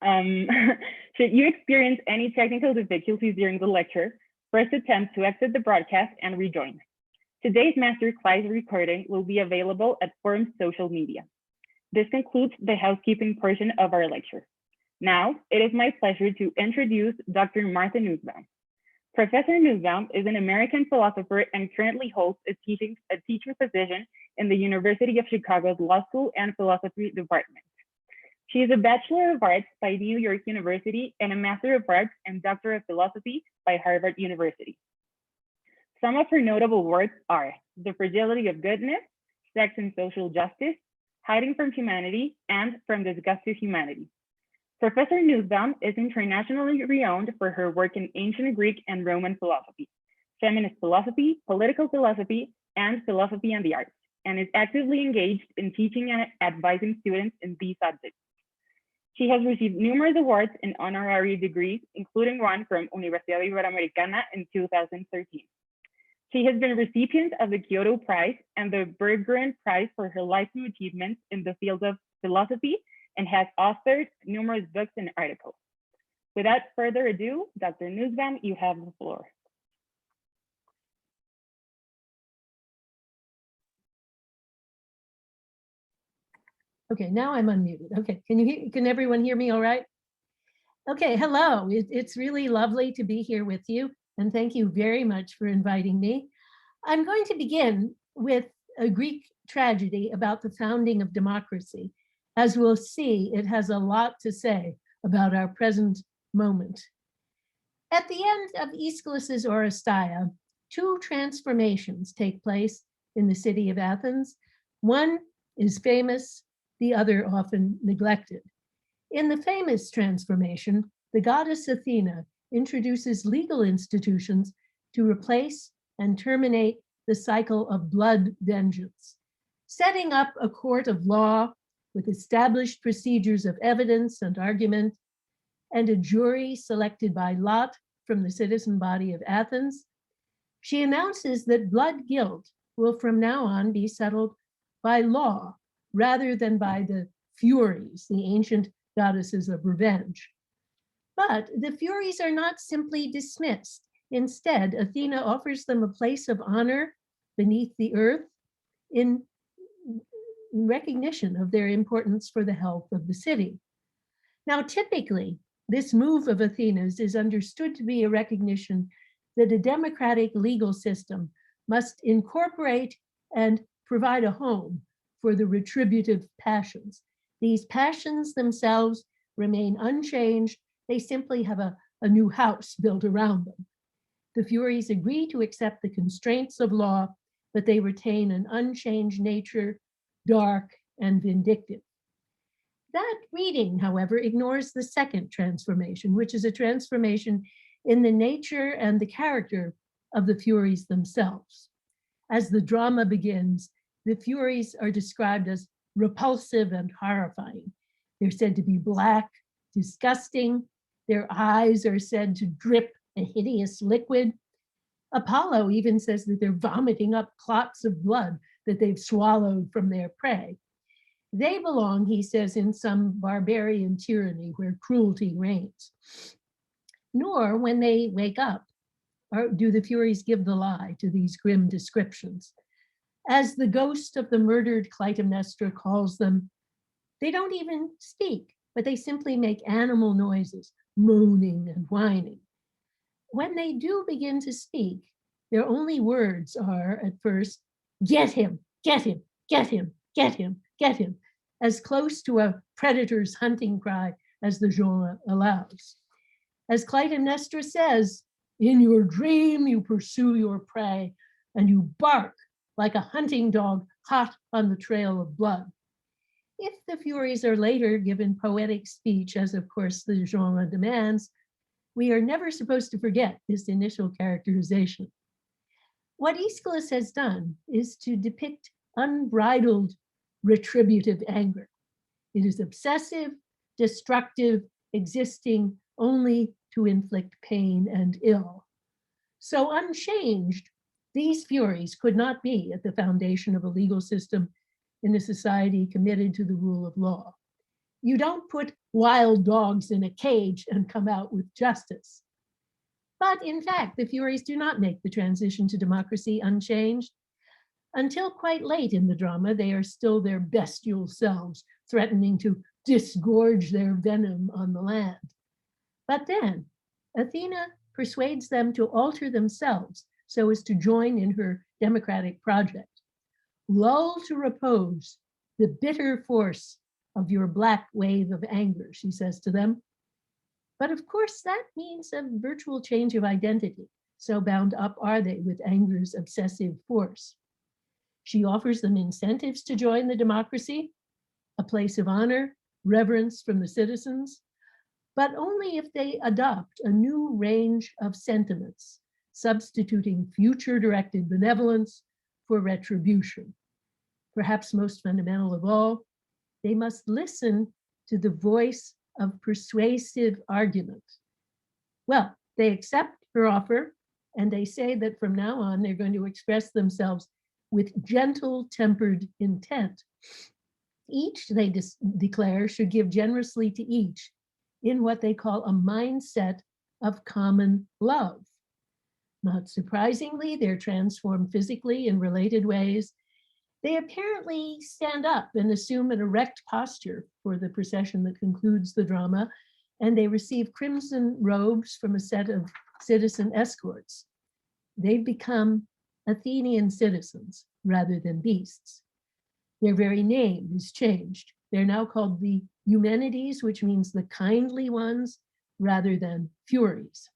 Um, should you experience any technical difficulties during the lecture, first attempt to exit the broadcast and rejoin. Today's masterclass recording will be available at Forum's social media. This concludes the housekeeping portion of our lecture. Now, it is my pleasure to introduce Dr. Martha Nussbaum. Professor Nussbaum is an American philosopher and currently holds a teaching position in the University of Chicago's Law School and Philosophy Department. She is a Bachelor of Arts by New York University and a Master of Arts and Doctor of Philosophy by Harvard University. Some of her notable works are The Fragility of Goodness, Sex and Social Justice, Hiding from Humanity, and From Disgust to Humanity. Professor Nussbaum is internationally renowned for her work in ancient Greek and Roman philosophy, feminist philosophy, political philosophy, and philosophy and the arts, and is actively engaged in teaching and advising students in these subjects. She has received numerous awards and honorary degrees, including one from Universidad Iberoamericana in 2013. She has been a recipient of the Kyoto Prize and the Berggren Prize for her lifetime achievements in the field of philosophy and has authored numerous books and articles. Without further ado, Dr. Nussbaum, you have the floor. Okay, now I'm unmuted. Okay, can everyone hear me all right? Okay, hello. It's really lovely to be here with you, and thank you very much for inviting me. I'm going to begin with a Greek tragedy about the founding of democracy. As we'll see, it has a lot to say about our present moment. At the end of Aeschylus's Oresteia, two transformations take place in the city of Athens. One is famous, the other often neglected. In the famous transformation, the goddess Athena introduces legal institutions to replace and terminate the cycle of blood vengeance, setting up a court of law with established procedures of evidence and argument, and a jury selected by lot from the citizen body of Athens. She announces that blood guilt will from now on be settled by law rather than by the Furies, the ancient goddesses of revenge. But the Furies are not simply dismissed. Instead, Athena offers them a place of honor beneath the earth in recognition of their importance for the health of the city. Now, typically, this move of Athena's is understood to be a recognition that a democratic legal system must incorporate and provide a home for the retributive passions. These passions themselves remain unchanged. They simply have a new house built around them. The Furies agree to accept the constraints of law, but they retain an unchanged nature, dark and vindictive. That reading, however, ignores the second transformation, which is a transformation in the nature and the character of the Furies themselves. As the drama begins, the Furies are described as repulsive and horrifying. They're said to be black, disgusting. Their eyes are said to drip a hideous liquid. Apollo even says that they're vomiting up clots of blood that they've swallowed from their prey. They belong, he says, in some barbarian tyranny where cruelty reigns. Nor, when they wake up, do the Furies give the lie to these grim descriptions. As the ghost of the murdered Clytemnestra calls them, they don't even speak, but they simply make animal noises, moaning and whining. When they do begin to speak, their only words are, at first, get him, get him, get him, get him, get him, as close to a predator's hunting cry as the genre allows. As Clytemnestra says, in your dream you pursue your prey and you bark like a hunting dog hot on the trail of blood. If the Furies are later given poetic speech, as of course the genre demands, we are never supposed to forget this initial characterization. What Aeschylus has done is to depict unbridled retributive anger. It is obsessive, destructive, existing only to inflict pain and ill. So unchanged, these Furies could not be at the foundation of a legal system in a society committed to the rule of law. You don't put wild dogs in a cage and come out with justice. But in fact, the Furies do not make the transition to democracy unchanged. Until quite late in the drama, they are still their bestial selves, threatening to disgorge their venom on the land. But then, Athena persuades them to alter themselves so as to join in her democratic project. Lull to repose the bitter force of your black wave of anger, she says to them. But of course, that means a virtual change of identity. So bound up are they with anger's obsessive force. She offers them incentives to join the democracy, a place of honor, reverence from the citizens, but only if they adopt a new range of sentiments, substituting future-directed benevolence for retribution. Perhaps most fundamental of all, they must listen to the voice of persuasive argument. Well, they accept her offer, and they say that from now on, they're going to express themselves with gentle-tempered intent. Each, they declare, should give generously to each in what they call a mindset of common love. Not surprisingly, they're transformed physically in related ways. They apparently stand up and assume an erect posture for the procession that concludes the drama, and they receive crimson robes from a set of citizen escorts. They've become Athenian citizens rather than beasts. Their very name is changed. They're now called the Eumenides, which means the kindly ones, rather than Furies.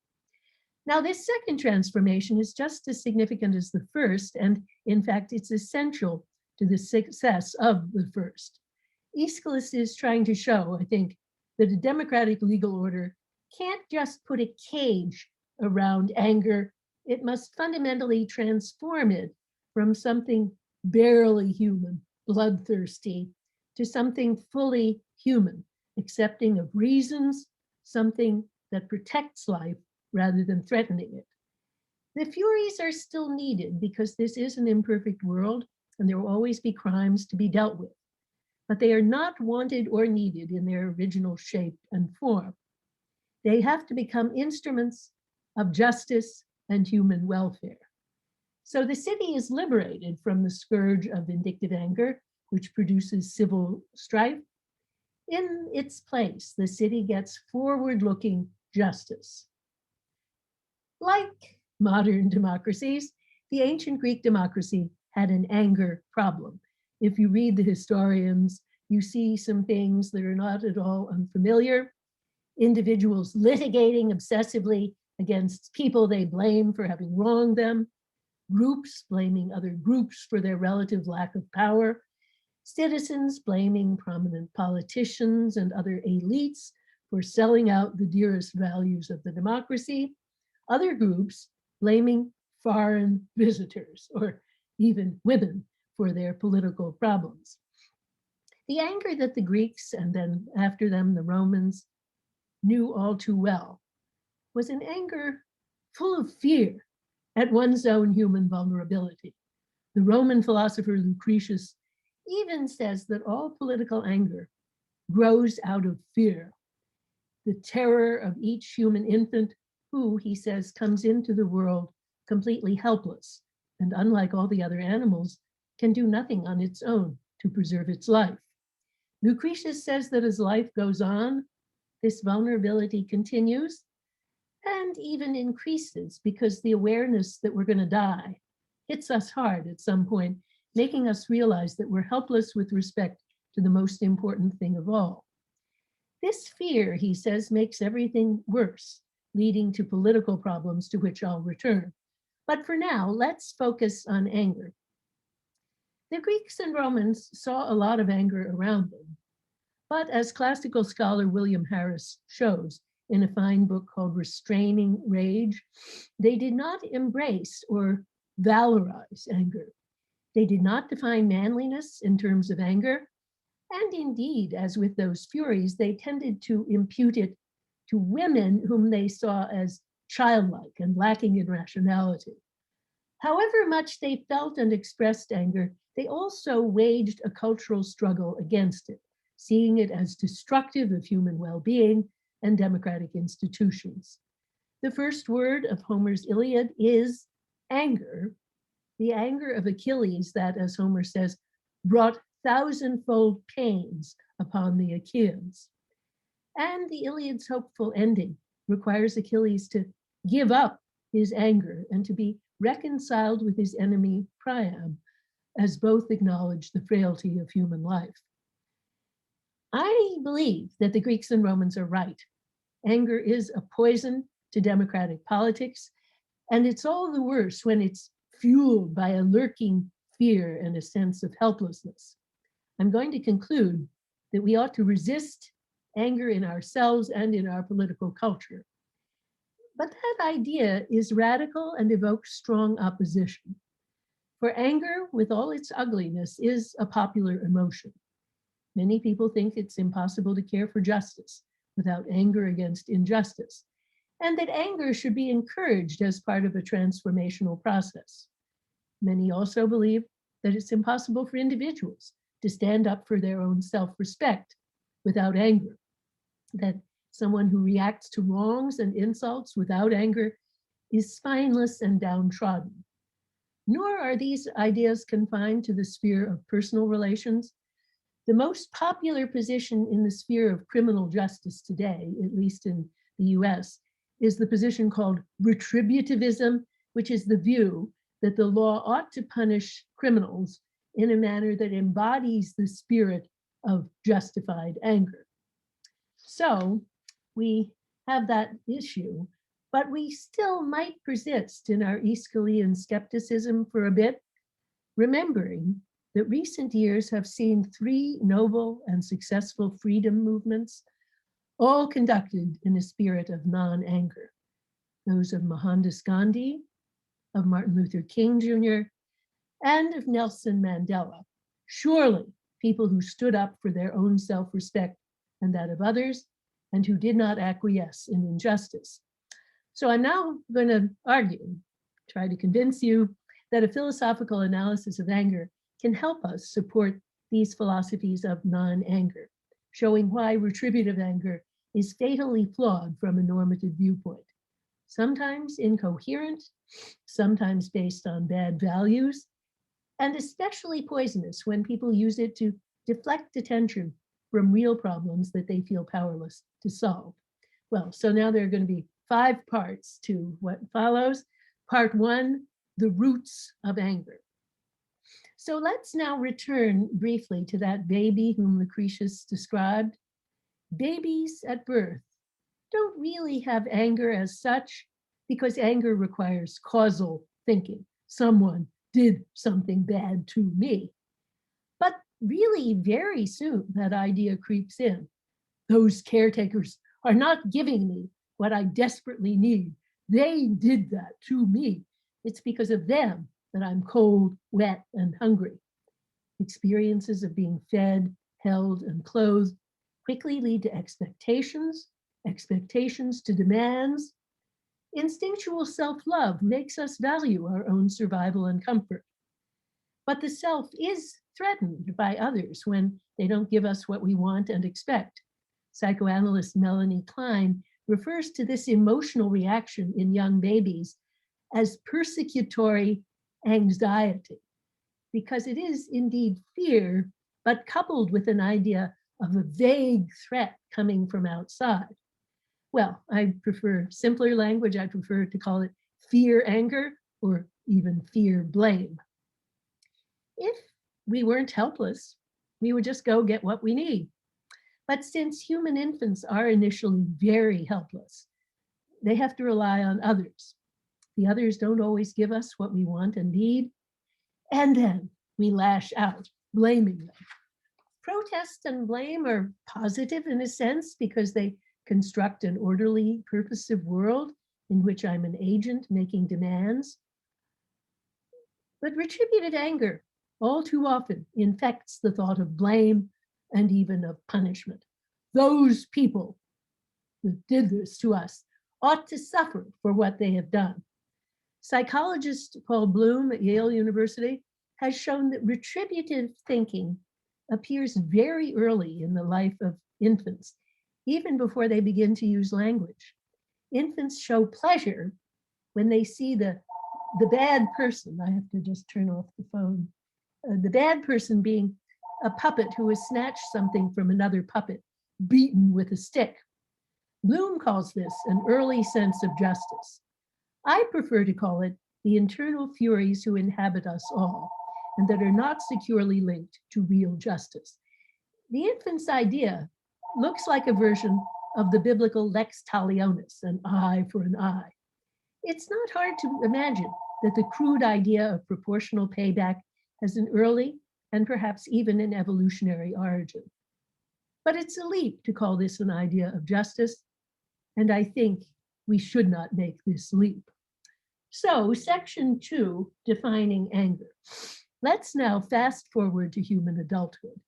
Now, this second transformation is just as significant as the first, and in fact, it's essential to the success of the first. Aeschylus is trying to show, I think, that a democratic legal order can't just put a cage around anger. It must fundamentally transform it from something barely human, bloodthirsty, to something fully human, accepting of reasons, something that protects life rather than threatening it. The Furies are still needed because this is an imperfect world and there will always be crimes to be dealt with, but they are not wanted or needed in their original shape and form. They have to become instruments of justice and human welfare. So the city is liberated from the scourge of vindictive anger, which produces civil strife. In its place, the city gets forward-looking justice. Like modern democracies, the ancient Greek democracy had an anger problem. If you read the historians, you see some things that are not at all unfamiliar. Individuals litigating obsessively against people they blame for having wronged them, groups blaming other groups for their relative lack of power, citizens blaming prominent politicians and other elites for selling out the dearest values of the democracy, other groups blaming foreign visitors or even women for their political problems. The anger that the Greeks and then after them the Romans knew all too well was an anger full of fear at one's own human vulnerability. The Roman philosopher Lucretius even says that all political anger grows out of fear, the terror of each human infant who, he says, comes into the world completely helpless and, unlike all the other animals, can do nothing on its own to preserve its life. Lucretius says that as life goes on, this vulnerability continues and even increases because the awareness that we're going to die hits us hard at some point, making us realize that we're helpless with respect to the most important thing of all. This fear, he says, makes everything worse, leading to political problems to which I'll return. But for now, let's focus on anger. The Greeks and Romans saw a lot of anger around them, but as classical scholar William Harris shows in a fine book called Restraining Rage, they did not embrace or valorize anger. They did not define manliness in terms of anger, and indeed, as with those Furies, they tended to impute it to women whom they saw as childlike and lacking in rationality. However much they felt and expressed anger, they also waged a cultural struggle against it. seeing it as destructive of human well-being and democratic institutions. The first word of Homer's Iliad is anger, the anger of Achilles that, as Homer says, brought thousandfold pains upon the Achaeans. And the Iliad's hopeful ending requires Achilles to give up his anger and to be reconciled with his enemy Priam, as both acknowledge the frailty of human life. I believe that the Greeks and Romans are right. Anger is a poison to democratic politics, and it's all the worse when it's fueled by a lurking fear and a sense of helplessness. I'm going to conclude that we ought to resist anger in ourselves and in our political culture. But that idea is radical and evokes strong opposition. For anger, with all its ugliness, is a popular emotion. Many people think it's impossible to care for justice without anger against injustice, and that anger should be encouraged as part of a transformational process. Many also believe that it's impossible for individuals to stand up for their own self-respect without anger, that someone who reacts to wrongs and insults without anger is spineless and downtrodden. Nor are these ideas confined to the sphere of personal relations. The most popular position in the sphere of criminal justice today, at least in the US, is the position called retributivism, which is the view that the law ought to punish criminals in a manner that embodies the spirit of justified anger. So we have that issue, but we still might persist in our Aeschylean skepticism for a bit, remembering that recent years have seen 3 noble and successful freedom movements, all conducted in a spirit of non-anger. Those of Mohandas Gandhi, of Martin Luther King Jr., and of Nelson Mandela. Surely people who stood up for their own self-respect and that of others, and who did not acquiesce in injustice. So I'm now going to argue, try to convince you that a philosophical analysis of anger can help us support these philosophies of non-anger, showing why retributive anger is fatally flawed from a normative viewpoint, sometimes incoherent, sometimes based on bad values, and especially poisonous when people use it to deflect attention from real problems that they feel powerless to solve. Well, so now there are going to be 5 parts to what follows. Part 1, the roots of anger. So let's now return briefly to that baby whom Lucretius described. Babies at birth don't really have anger as such because anger requires causal thinking. Someone did something bad to me. But really very soon that idea creeps in. Those caretakers are not giving me what I desperately need. They did that to me. It's because of them that I'm cold, wet, and hungry. Experiences of being fed, held, and clothed quickly lead to expectations, expectations to demands. Instinctual self-love makes us value our own survival and comfort. But the self is threatened by others when they don't give us what we want and expect. Psychoanalyst Melanie Klein refers to this emotional reaction in young babies as persecutory anxiety, because it is indeed fear, but coupled with an idea of a vague threat coming from outside. Well, I prefer simpler language. I prefer to call it fear anger or even fear blame. If we weren't helpless, we would just go get what we need. But since human infants are initially very helpless, they have to rely on others. The others don't always give us what we want and need, and then we lash out, blaming them. Protest and blame are positive in a sense because they construct an orderly, purposive world in which I'm an agent making demands. But retributive anger all too often infects the thought of blame and even of punishment. Those people who did this to us ought to suffer for what they have done. Psychologist Paul Bloom at Yale University has shown that retributive thinking appears very early in the life of infants, even before they begin to use language. Infants show pleasure when they see the bad person. I have to just turn off the phone. The bad person being a puppet who has snatched something from another puppet, beaten with a stick. Bloom calls this an early sense of justice. I prefer to call it the internal furies who inhabit us all, and that are not securely linked to real justice. The infant's idea looks like a version of the biblical lex talionis, an eye for an eye. It's not hard to imagine that the crude idea of proportional payback has an early and perhaps even an evolutionary origin. But it's a leap to call this an idea of justice, and I think we should not make this leap. So, section 2, defining anger. Let's now fast forward to human adulthood.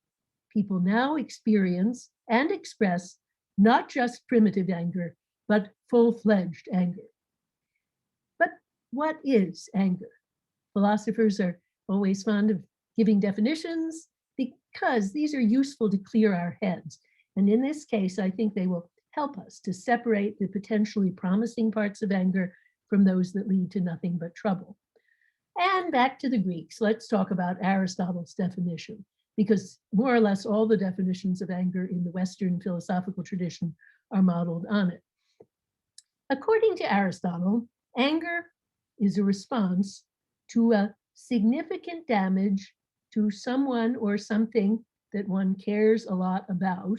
People now experience and express not just primitive anger, but full-fledged anger. But what is anger? Philosophers are always fond of giving definitions because these are useful to clear our heads. And in this case, I think they will help us to separate the potentially promising parts of anger from those that lead to nothing but trouble. And back to the Greeks, let's talk about Aristotle's definition, because more or less all the definitions of anger in the Western philosophical tradition are modeled on it. According to Aristotle, anger is a response to a significant damage to someone or something that one cares a lot about,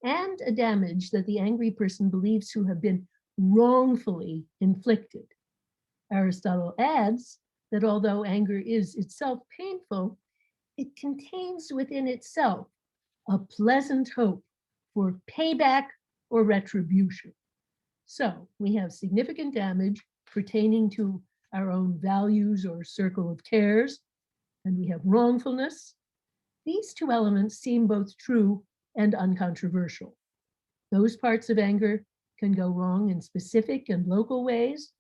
and a damage that the angry person believes to have been wrongfully inflicted. Aristotle adds that although anger is itself painful, it contains within itself a pleasant hope for payback or retribution. So we have significant damage pertaining to our own values or circle of cares, and we have wrongfulness. These two elements seem both true and uncontroversial. Those parts of anger can go wrong in specific and local ways.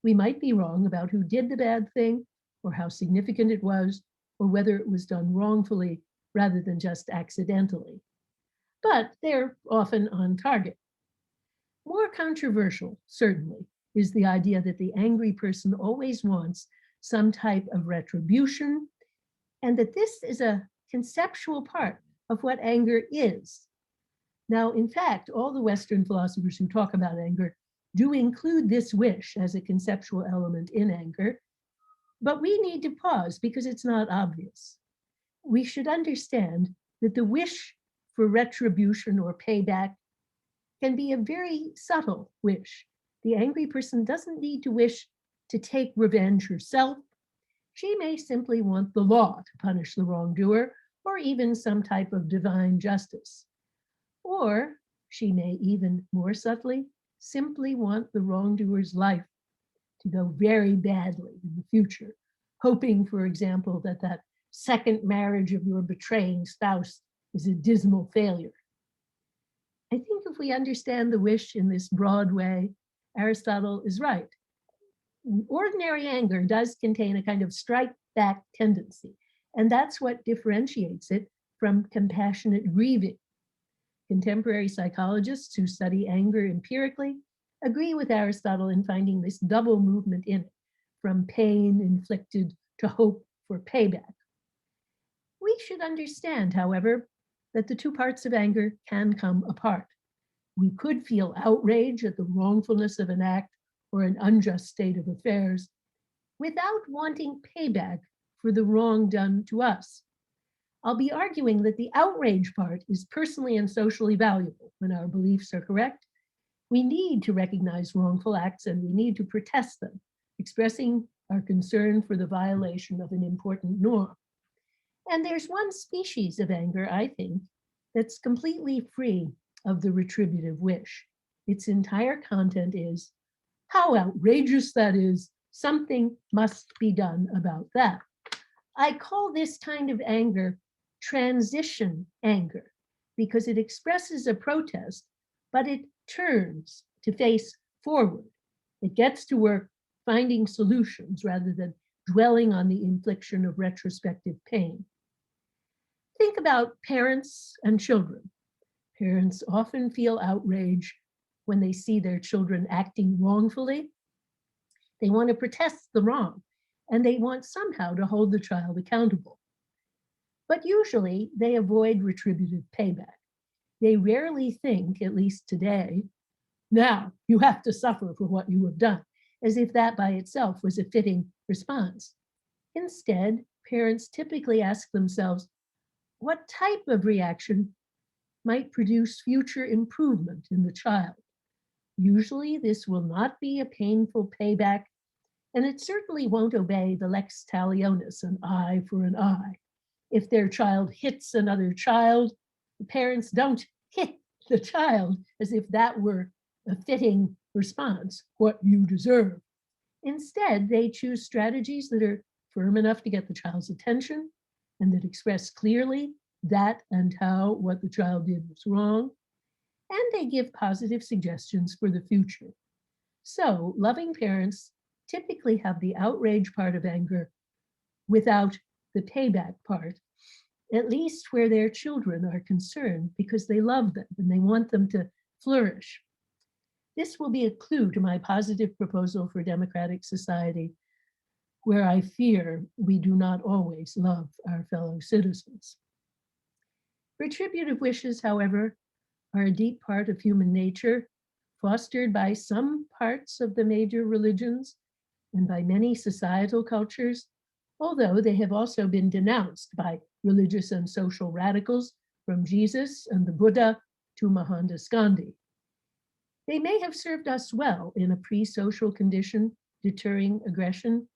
We might be wrong about who did the bad thing, or how significant it was, or whether it was done wrongfully rather than just accidentally. But they're often on target. More controversial, certainly, is the idea that the angry person always wants some type of retribution, and that this is a conceptual part of what anger is. Now, in fact, all the Western philosophers who talk about anger do include this wish as a conceptual element in anger, but we need to pause because it's not obvious. We should understand that the wish for retribution or payback can be a very subtle wish. The angry person doesn't need to wish to take revenge herself. She may simply want the law to punish the wrongdoer, or even some type of divine justice. Or she may even more subtly simply want the wrongdoer's life to go very badly in the future, hoping, for example, that that second marriage of your betraying spouse is a dismal failure. I think if we understand the wish in this broad way, Aristotle is right. Ordinary anger does contain a kind of strike back tendency, and that's what differentiates it from compassionate grieving. Contemporary psychologists who study anger empirically agree with Aristotle in finding this double movement in it, from pain inflicted to hope for payback. We should understand, however, that the two parts of anger can come apart. We could feel outrage at the wrongfulness of an act or an unjust state of affairs without wanting payback for the wrong done to us. I'll be arguing that the outrage part is personally and socially valuable when our beliefs are correct. We need to recognize wrongful acts and we need to protest them, expressing our concern for the violation of an important norm. And there's one species of anger, I think, that's completely free of the retributive wish. Its entire content is, how outrageous that is, something must be done about that. I call this kind of anger transition anger because it expresses a protest, but it turns to face forward. It gets to work finding solutions rather than dwelling on the infliction of retrospective pain. Think about parents and children. Parents often feel outrage when they see their children acting wrongfully. They want to protest the wrong, and they want somehow to hold the child accountable. But usually they avoid retributive payback. They rarely think, at least today, now you have to suffer for what you have done, as if that by itself was a fitting response. Instead, parents typically ask themselves, what type of reaction might produce future improvement in the child? Usually this will not be a painful payback, and it certainly won't obey the lex talionis, an eye for an eye. If their child hits another child, the parents don't hit the child as if that were a fitting response, what you deserve. Instead, they choose strategies that are firm enough to get the child's attention and that express clearly that and how what the child did was wrong, and they give positive suggestions for the future. So loving parents typically have the outrage part of anger without the payback part, at least where their children are concerned, because they love them and they want them to flourish. This will be a clue to my positive proposal for democratic society, where I fear we do not always love our fellow citizens. Retributive wishes, however, are a deep part of human nature, fostered by some parts of the major religions and by many societal cultures, although they have also been denounced by religious and social radicals, from Jesus and the Buddha to Mohandas Gandhi. They may have served us well in a pre-social condition, deterring aggression,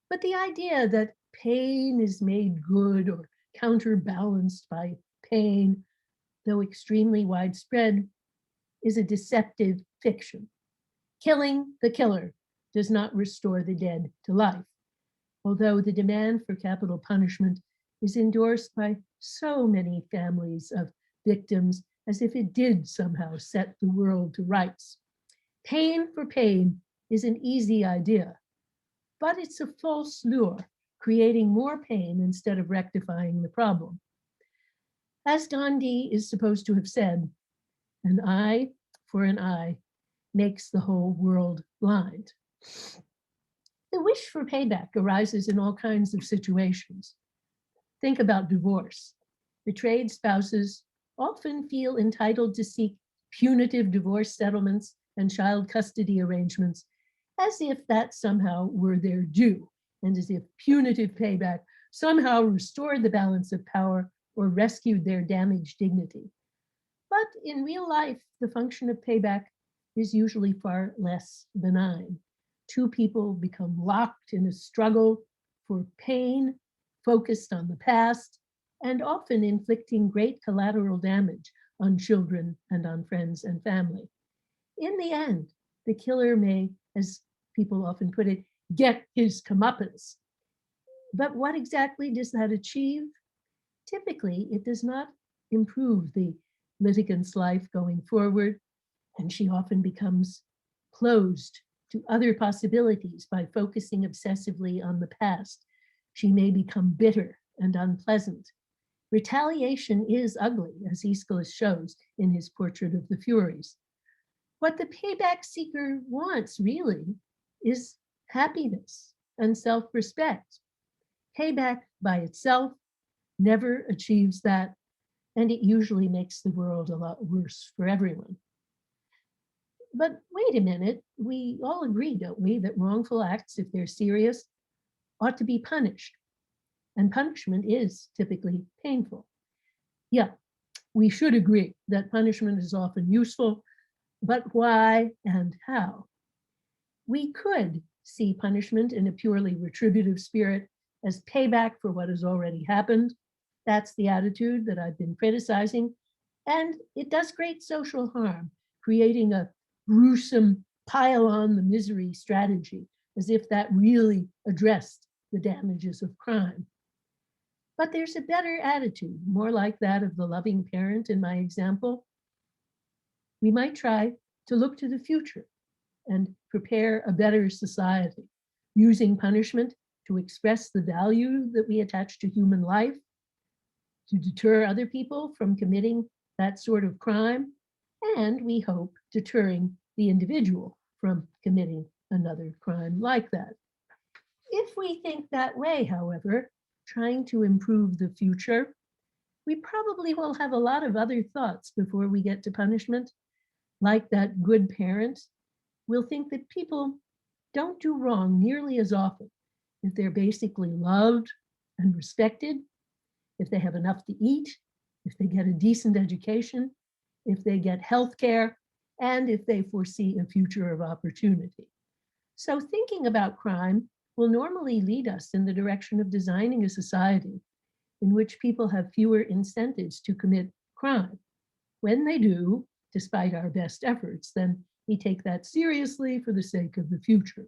but the idea that pain is made good or counterbalanced by pain, though extremely widespread, is a deceptive fiction. Killing the killer does not restore the dead to life, although the demand for capital punishment is endorsed by so many families of victims as if it did somehow set the world to rights. Pain for pain is an easy idea, but it's a false lure, creating more pain instead of rectifying the problem. As Gandhi is supposed to have said, an eye for an eye makes the whole world blind. The wish for payback arises in all kinds of situations. Think about divorce. Betrayed spouses often feel entitled to seek punitive divorce settlements and child custody arrangements, as if that somehow were their due, and as if punitive payback somehow restored the balance of power or rescued their damaged dignity. But in real life, the function of payback is usually far less benign. Two people become locked in a struggle for pain, focused on the past, and often inflicting great collateral damage on children and on friends and family. In the end, the killer may, as people often put it, get his comeuppance. But what exactly does that achieve? Typically, it does not improve the litigant's life going forward, and she often becomes closed to other possibilities by focusing obsessively on the past. She may become bitter and unpleasant. Retaliation is ugly, as Aeschylus shows in his portrait of the Furies. What the payback seeker wants, really, is happiness and self-respect. Payback by itself never achieves that, and it usually makes the world a lot worse for everyone. But wait a minute, we all agree, don't we, that wrongful acts, if they're serious, ought to be punished. And punishment is typically painful. Yeah, we should agree that punishment is often useful, but why and how? We could see punishment in a purely retributive spirit as payback for what has already happened. That's the attitude that I've been criticizing, and it does great social harm, creating a gruesome pile on the misery strategy, as if that really addressed the damages of crime. But there's a better attitude, more like that of the loving parent in my example. We might try to look to the future and prepare a better society, using punishment to express the value that we attach to human life, to deter other people from committing that sort of crime, and we hope deterring the individual from committing another crime like that. If we think that way, however, trying to improve the future, we probably will have a lot of other thoughts before we get to punishment. Like that good parent, we'll think that people don't do wrong nearly as often if they're basically loved and respected, if they have enough to eat, if they get a decent education, if they get health care, and if they foresee a future of opportunity. So thinking about crime will normally lead us in the direction of designing a society in which people have fewer incentives to commit crime. When they do, despite our best efforts, then we take that seriously for the sake of the future.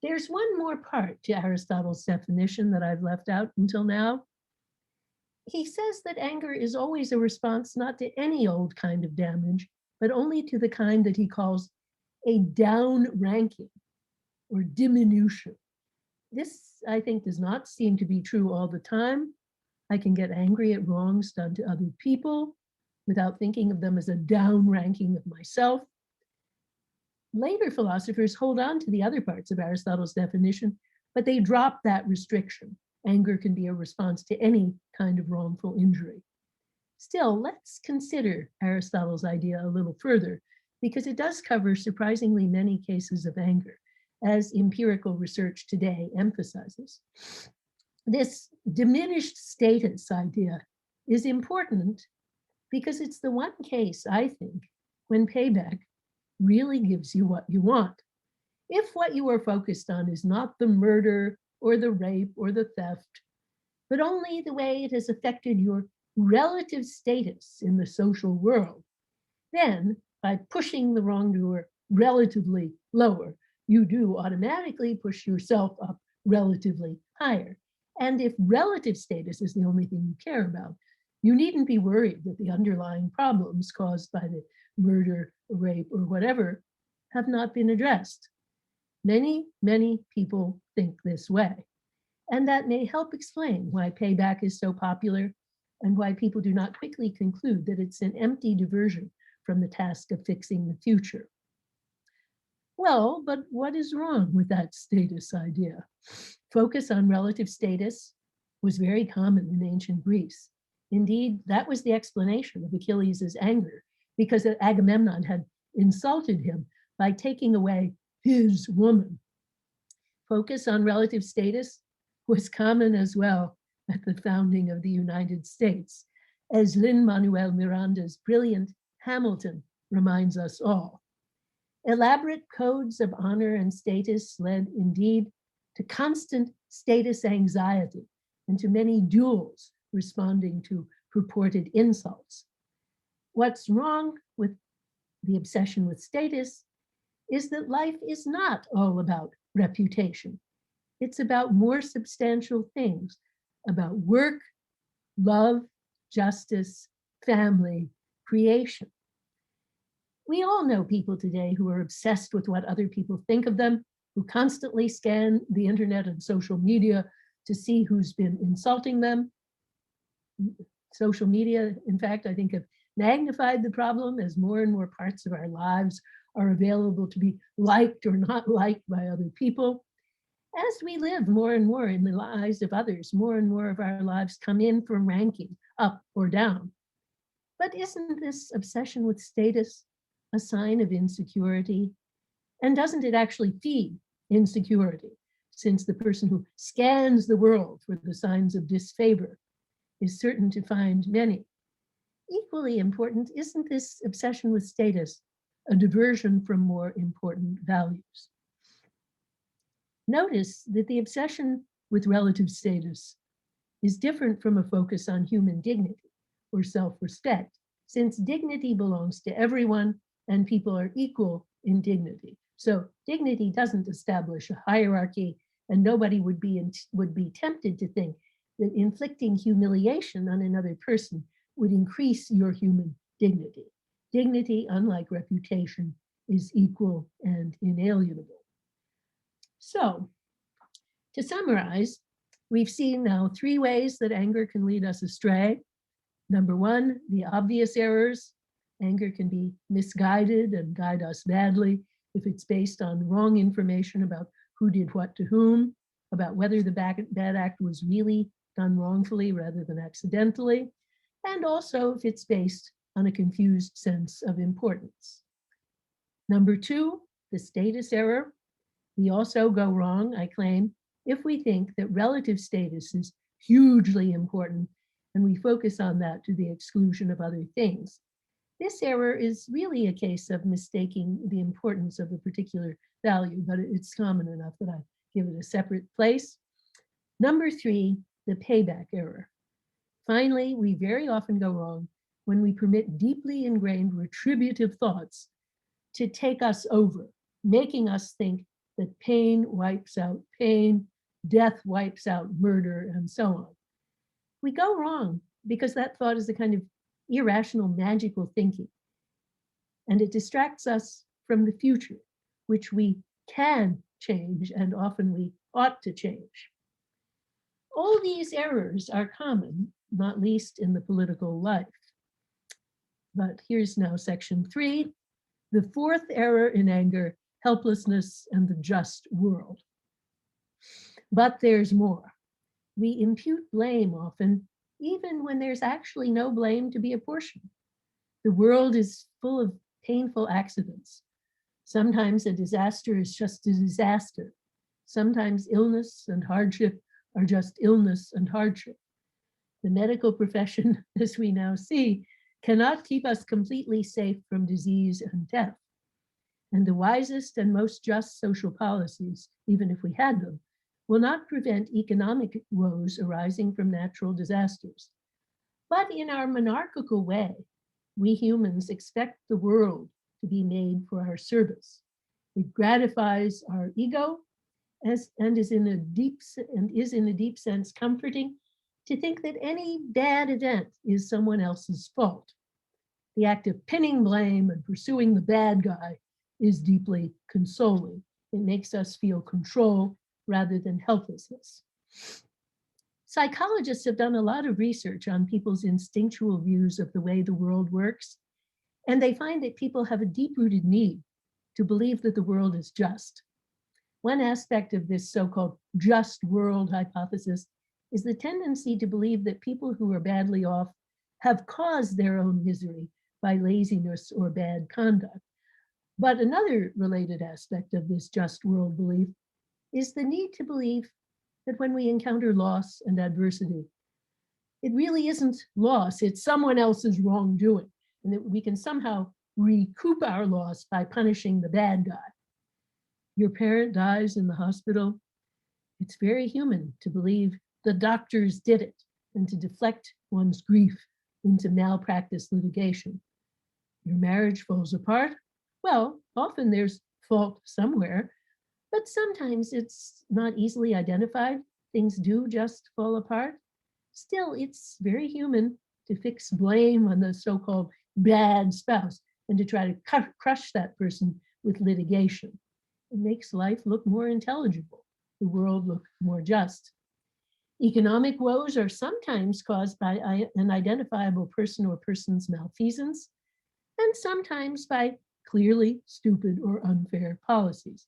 There's one more part to Aristotle's definition that I've left out until now. He says that anger is always a response not to any old kind of damage, but only to the kind that he calls a down ranking or diminution. This, I think, does not seem to be true all the time. I can get angry at wrongs done to other people without thinking of them as a down ranking of myself. Later philosophers hold on to the other parts of Aristotle's definition, but they drop that restriction. Anger can be a response to any kind of wrongful injury. Still, let's consider Aristotle's idea a little further, because it does cover surprisingly many cases of anger, as empirical research today emphasizes. This diminished status idea is important because it's the one case, I think, when payback really gives you what you want. If what you are focused on is not the murder or the rape or the theft, but only the way it has affected your relative status in the social world, then by pushing the wrongdoer relatively lower, you do automatically push yourself up relatively higher. And if relative status is the only thing you care about, you needn't be worried that the underlying problems caused by the murder, rape, or whatever have not been addressed. Many, many people think this way. And that may help explain why payback is so popular and why people do not quickly conclude that it's an empty diversion from the task of fixing the future. Well, but what is wrong with that status idea? Focus on relative status was very common in ancient Greece. Indeed, that was the explanation of Achilles' anger, because Agamemnon had insulted him by taking away his woman. Focus on relative status was common as well at the founding of the United States, as Lin-Manuel Miranda's brilliant Hamilton reminds us all. Elaborate codes of honor and status led indeed to constant status anxiety and to many duels responding to purported insults. What's wrong with the obsession with status is that life is not all about reputation. It's about more substantial things, about work, love, justice, family, creation. We all know people today who are obsessed with what other people think of them, who constantly scan the internet and social media to see who's been insulting them. Social media, in fact, I think have magnified the problem as more and more parts of our lives are available to be liked or not liked by other people. As we live more and more in the lives of others, more and more of our lives come in from ranking, up or down. But isn't this obsession with status a sign of insecurity? And doesn't it actually feed insecurity, since the person who scans the world for the signs of disfavor is certain to find many? Equally important, isn't this obsession with status a diversion from more important values? Notice that the obsession with relative status is different from a focus on human dignity or self-respect, since dignity belongs to everyone and people are equal in dignity. So dignity doesn't establish a hierarchy, and nobody would be tempted to think that inflicting humiliation on another person would increase your human dignity. Dignity, unlike reputation, is equal and inalienable. So, to summarize, We've seen now 3 ways that anger can lead us astray. Number 1, the obvious errors. Anger can be misguided and guide us badly if it's based on wrong information about who did what to whom, about whether the bad act was really done wrongfully rather than accidentally, and also if it's based on a confused sense of importance. Number 2, the status error. We also go wrong, I claim, if we think that relative status is hugely important and we focus on that to the exclusion of other things. This error is really a case of mistaking the importance of a particular value, but it's common enough that I give it a separate place. Number 3, the payback error. Finally, we very often go wrong when we permit deeply ingrained retributive thoughts to take us over, making us think that pain wipes out pain, death wipes out murder, and so on. We go wrong because that thought is a kind of irrational, magical thinking, and it distracts us from the future, which we can change, and often we ought to change. All these errors are common, not least in the political life. But here's now section 3, the 4th error in anger, helplessness and the just world. But there's more. We impute blame often, even when there's actually no blame to be apportioned. The world is full of painful accidents. Sometimes a disaster is just a disaster. Sometimes illness and hardship are just illness and hardship. The medical profession, as we now see, cannot keep us completely safe from disease and death. And the wisest and most just social policies, even if we had them, will not prevent economic woes arising from natural disasters. But in our monarchical way, we humans expect the world to be made for our service. It gratifies our ego and is in a deep sense comforting to think that any bad event is someone else's fault. The act of pinning blame and pursuing the bad guy is deeply consoling. It makes us feel control rather than helplessness. Psychologists have done a lot of research on people's instinctual views of the way the world works, and they find that people have a deep-rooted need to believe that the world is just. One aspect of this so-called just world hypothesis is the tendency to believe that people who are badly off have caused their own misery by laziness or bad conduct. But another related aspect of this just world belief is the need to believe that when we encounter loss and adversity, it really isn't loss, it's someone else's wrongdoing, and that we can somehow recoup our loss by punishing the bad guy. Your parent dies in the hospital. It's very human to believe the doctors did it and to deflect one's grief into malpractice litigation. Your marriage falls apart. Well, often there's fault somewhere, but sometimes it's not easily identified. Things do just fall apart. Still, it's very human to fix blame on the so-called bad spouse and to try to crush that person with litigation. It makes life look more intelligible, the world look more just. Economic woes are sometimes caused by an identifiable person or person's malfeasance, and sometimes by clearly stupid or unfair policies.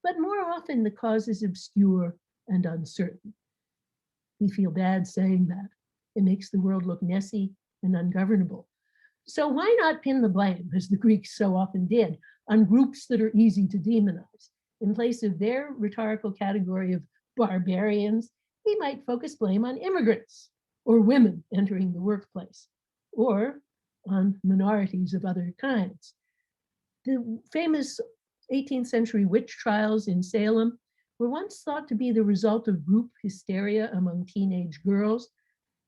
But more often the cause is obscure and uncertain. We feel bad saying that. It makes the world look messy and ungovernable. So why not pin the blame, as the Greeks so often did, on groups that are easy to demonize? In place of their rhetorical category of barbarians, we might focus blame on immigrants or women entering the workplace, or on minorities of other kinds. The famous 18th century witch trials in Salem were once thought to be the result of group hysteria among teenage girls,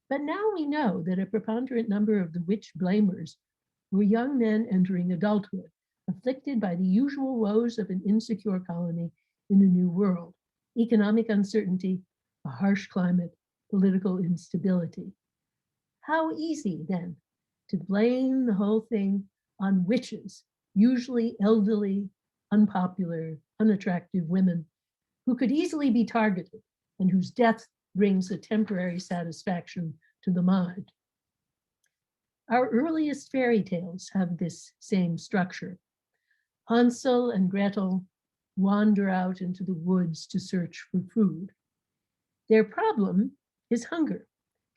but now we know that a preponderant number of the witch blamers were young men entering adulthood, afflicted by the usual woes of an insecure colony in a new world: economic uncertainty, a harsh climate, political instability. How easy, then, to blame the whole thing on witches, usually elderly, unpopular, unattractive women who could easily be targeted and whose death brings a temporary satisfaction to the mind. Our earliest fairy tales have this same structure. Hansel and Gretel wander out into the woods to search for food. Their problem is hunger,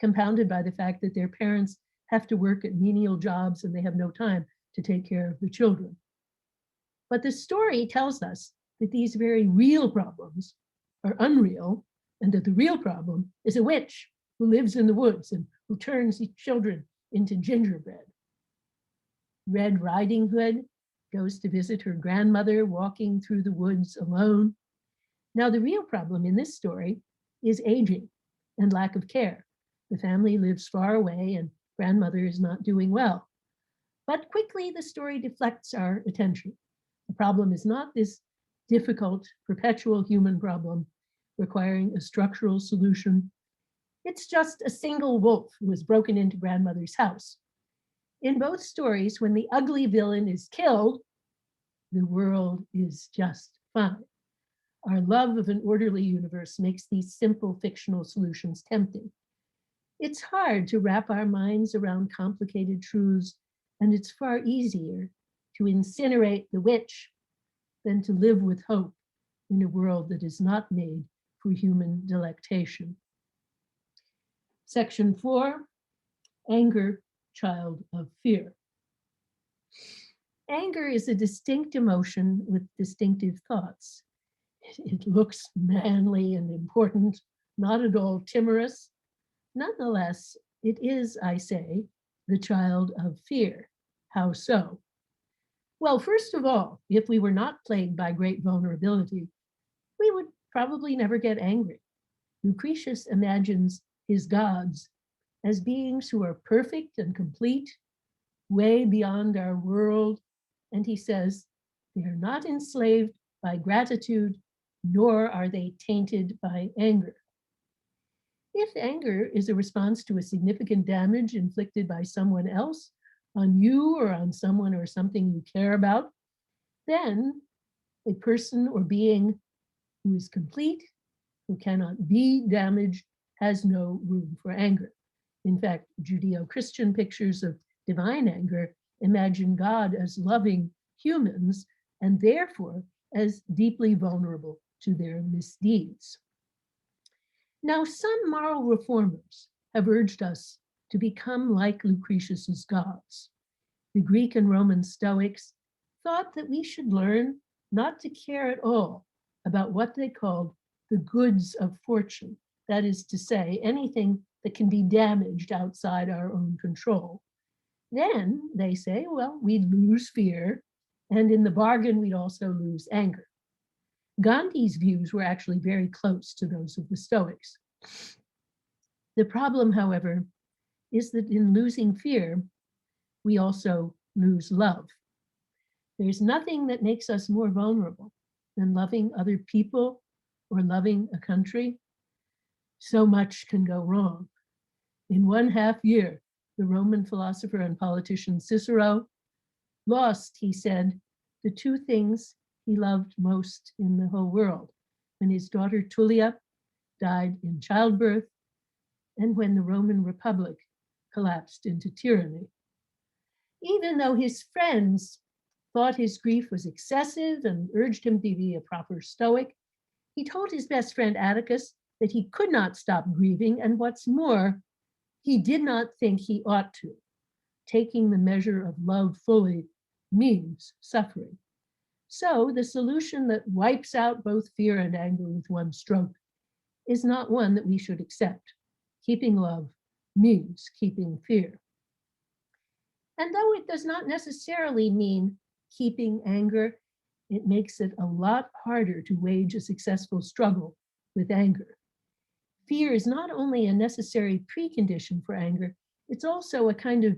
compounded by the fact that their parents have to work at menial jobs and they have no time to take care of the children. But the story tells us that these very real problems are unreal, and that the real problem is a witch who lives in the woods and who turns children into gingerbread. Red Riding Hood goes to visit her grandmother walking through the woods alone. Now, the real problem in this story is aging and lack of care. The family lives far away and grandmother is not doing well. But quickly the story deflects our attention. The problem is not this difficult, perpetual human problem requiring a structural solution. It's just a single wolf who has broken into grandmother's house. In both stories, when the ugly villain is killed, the world is just fine. Our love of an orderly universe makes these simple fictional solutions tempting. It's hard to wrap our minds around complicated truths, and it's far easier to incinerate the witch than to live with hope in a world that is not made for human delectation. Section 4, anger, child of fear. Anger is a distinct emotion with distinctive thoughts. It looks manly and important, not at all timorous. Nonetheless, it is, I say, the child of fear. How so? Well, first of all, if we were not plagued by great vulnerability, we would probably never get angry. Lucretius imagines his gods as beings who are perfect and complete, way beyond our world, and he says, they are not enslaved by gratitude, nor are they tainted by anger. If anger is a response to a significant damage inflicted by someone else, on you or on someone or something you care about, then a person or being who is complete, who cannot be damaged, has no room for anger. In fact, Judeo-Christian pictures of divine anger imagine God as loving humans and therefore as deeply vulnerable to their misdeeds. Now, some moral reformers have urged us to become like Lucretius's gods. The Greek and Roman Stoics thought that we should learn not to care at all about what they called the goods of fortune. That is to say, anything that can be damaged outside our own control. Then they say, well, we'd lose fear, and in the bargain, we'd also lose anger. Gandhi's views were actually very close to those of the Stoics. The problem, however, is that in losing fear, we also lose love. There's nothing that makes us more vulnerable than loving other people or loving a country. So much can go wrong. In 1/2 year, the Roman philosopher and politician Cicero lost, he said, the two things he loved most in the whole world, when his daughter Tullia died in childbirth and when the Roman Republic collapsed into tyranny. Even though his friends thought his grief was excessive and urged him to be a proper Stoic, he told his best friend Atticus that he could not stop grieving, and what's more, he did not think he ought to. Taking the measure of love fully means suffering. So the solution that wipes out both fear and anger with one stroke is not one that we should accept. Keeping love means keeping fear. And though it does not necessarily mean keeping anger, it makes it a lot harder to wage a successful struggle with anger. Fear is not only a necessary precondition for anger, it's also a kind of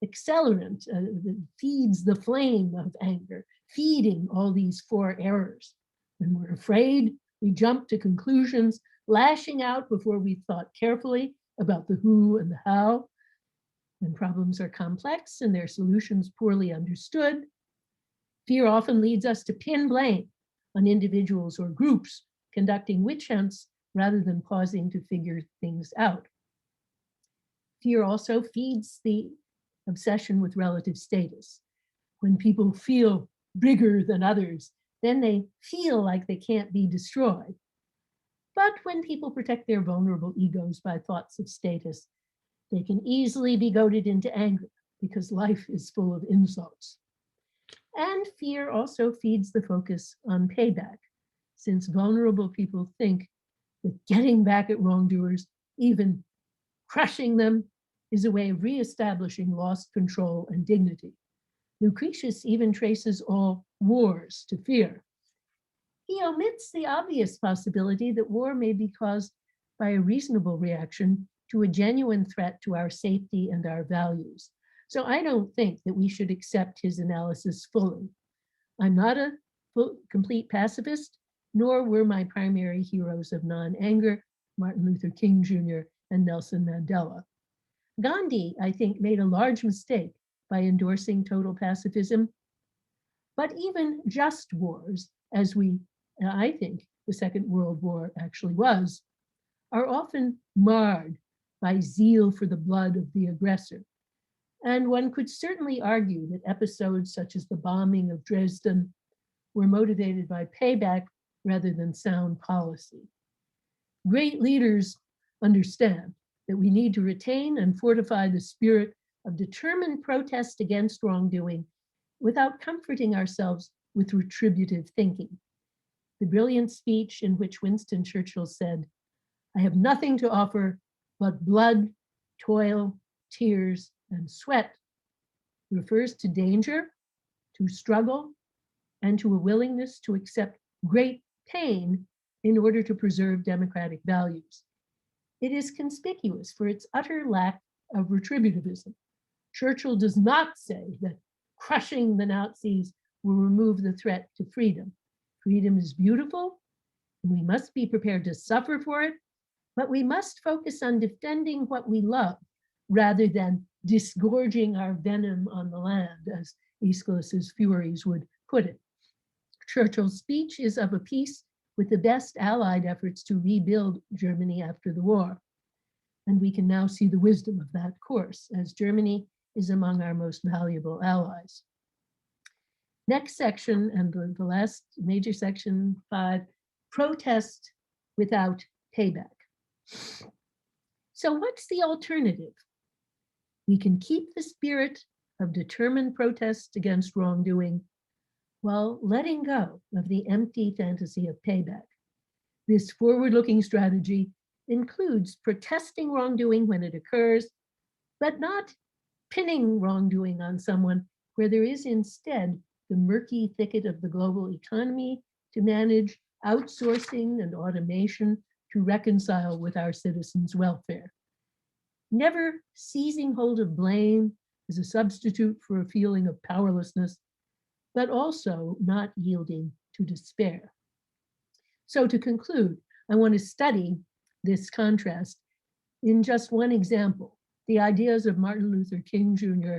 accelerant that feeds the flame of anger, feeding all these 4 errors. When we're afraid, we jump to conclusions, lashing out before we've thought carefully about the who and the how. When problems are complex and their solutions poorly understood, fear often leads us to pin blame on individuals or groups conducting witch hunts rather than pausing to figure things out. Fear also feeds the obsession with relative status. When people feel bigger than others, then they feel like they can't be destroyed. But when people protect their vulnerable egos by thoughts of status, they can easily be goaded into anger because life is full of insults. And fear also feeds the focus on payback, since vulnerable people think that getting back at wrongdoers, even crushing them, is a way of reestablishing lost control and dignity. Lucretius even traces all wars to fear. He omits the obvious possibility that war may be caused by a reasonable reaction to a genuine threat to our safety and our values. So I don't think that we should accept his analysis fully. I'm not a complete pacifist, nor were my primary heroes of non-anger, Martin Luther King Jr. and Nelson Mandela. Gandhi, I think, made a large mistake by endorsing total pacifism. But even just wars, as I think the Second World War actually was, are often marred by zeal for the blood of the aggressor. And one could certainly argue that episodes such as the bombing of Dresden were motivated by payback rather than sound policy. Great leaders understand that we need to retain and fortify the spirit of determined protest against wrongdoing without comforting ourselves with retributive thinking. The brilliant speech in which Winston Churchill said, "I have nothing to offer but blood, toil, tears, and sweat," refers to danger, to struggle, and to a willingness to accept great pain in order to preserve democratic values. It is conspicuous for its utter lack of retributivism. Churchill does not say that crushing the Nazis will remove the threat to freedom. Freedom is beautiful, and we must be prepared to suffer for it, but we must focus on defending what we love rather than disgorging our venom on the land, as Aeschylus's Furies would put it. Churchill's speech is of a piece with the best Allied efforts to rebuild Germany after the war. And we can now see the wisdom of that course, as Germany is among our most valuable allies. Next section, and the last major section, 5, protest without payback. So what's the alternative? We can keep the spirit of determined protest against wrongdoing while letting go of the empty fantasy of payback. This forward-looking strategy includes protesting wrongdoing when it occurs, but not pinning wrongdoing on someone where there is instead the murky thicket of the global economy to manage, outsourcing and automation to reconcile with our citizens' welfare. Never seizing hold of blame as a substitute for a feeling of powerlessness, but also not yielding to despair. So to conclude, I want to study this contrast in just one example, the ideas of Martin Luther King Jr.,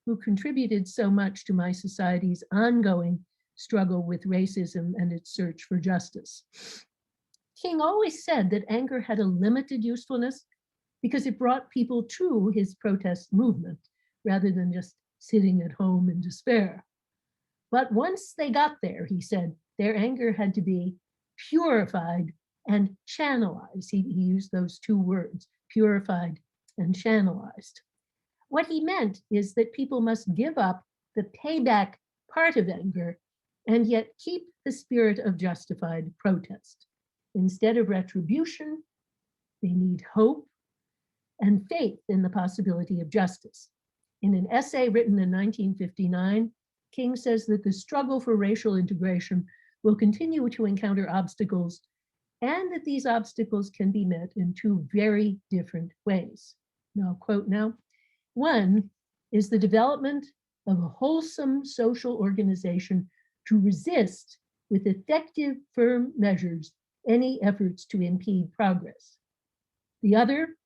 who contributed so much to my society's ongoing struggle with racism and its search for justice. King always said that anger had a limited usefulness because it brought people to his protest movement rather than just sitting at home in despair. But once they got there, he said, their anger had to be purified and channelized. He used those two words, purified and channelized. What he meant is that people must give up the payback part of anger and yet keep the spirit of justified protest. Instead of retribution, they need hope and faith in the possibility of justice. In an essay written in 1959, King says that the struggle for racial integration will continue to encounter obstacles and that these obstacles can be met in two very different ways. Now, quote now, one is the development of a wholesome social organization to resist with effective, firm measures any efforts to impede progress. The other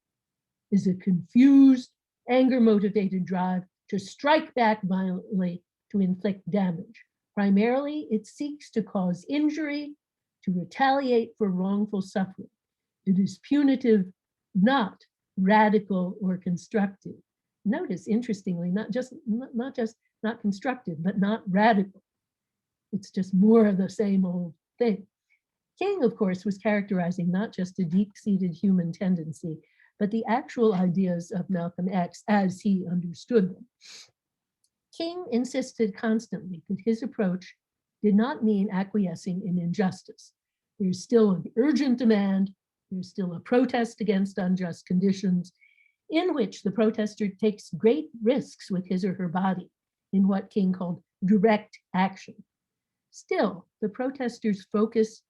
is a confused, anger-motivated drive to strike back violently to inflict damage. Primarily, it seeks to cause injury, to retaliate for wrongful suffering. It is punitive, not radical or constructive. Notice, interestingly, not just not constructive, but not radical. It's just more of the same old thing. King, of course, was characterizing not just a deep-seated human tendency, but the actual ideas of Malcolm X as he understood them. King insisted constantly that his approach did not mean acquiescing in injustice. There's still an urgent demand, there's still a protest against unjust conditions, in which the protester takes great risks with his or her body in what King called direct action. Still, the protester's focus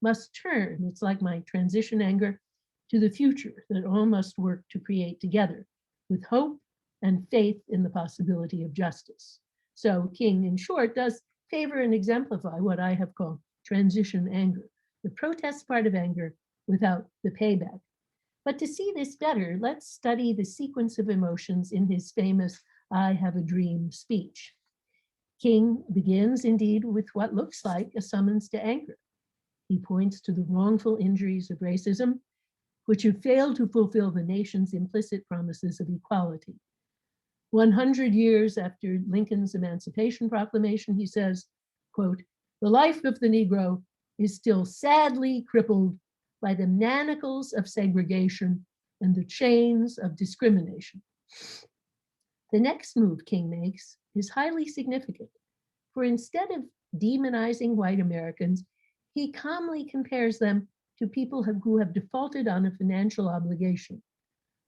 must turn, it's like my transition anger, to the future that all must work to create together, with hope and faith in the possibility of justice. So King, in short, does favor and exemplify what I have called transition anger, the protest part of anger without the payback. But to see this better, let's study the sequence of emotions in his famous "I Have a Dream" speech. King begins indeed with what looks like a summons to anger. He points to the wrongful injuries of racism, which have failed to fulfill the nation's implicit promises of equality. 100 years after Lincoln's Emancipation Proclamation, he says, quote, "The life of the Negro is still sadly crippled by the manacles of segregation and the chains of discrimination." The next move King makes is highly significant, for instead of demonizing white Americans, he calmly compares them to people who have defaulted on a financial obligation.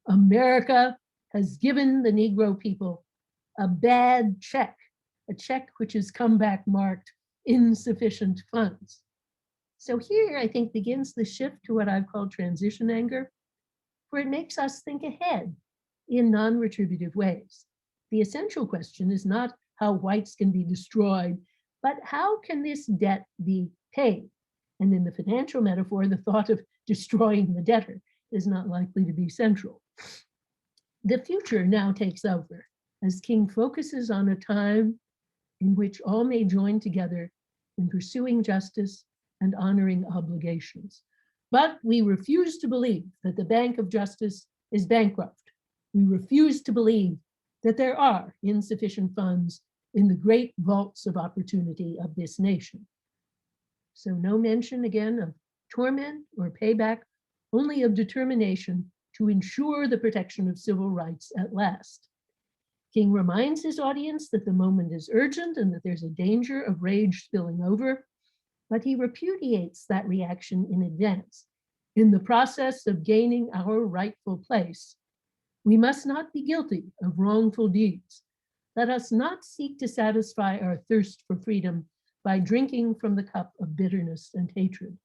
America has given the Negro people a bad check, a check which has come back marked insufficient funds. So here, I think, begins the shift to what I've called transition anger, for it makes us think ahead in non-retributive ways. The essential question is not how whites can be destroyed, but how can this debt be paid? And in the financial metaphor, the thought of destroying the debtor is not likely to be central. The future now takes over as King focuses on a time in which all may join together in pursuing justice and honoring obligations. But we refuse to believe that the Bank of Justice is bankrupt. We refuse to believe that there are insufficient funds in the great vaults of opportunity of this nation. So no mention again of torment or payback, only of determination to ensure the protection of civil rights at last. King reminds his audience that the moment is urgent and that there's a danger of rage spilling over, but he repudiates that reaction in advance. In the process of gaining our rightful place, we must not be guilty of wrongful deeds. Let us not seek to satisfy our thirst for freedom by drinking from the cup of bitterness and hatred.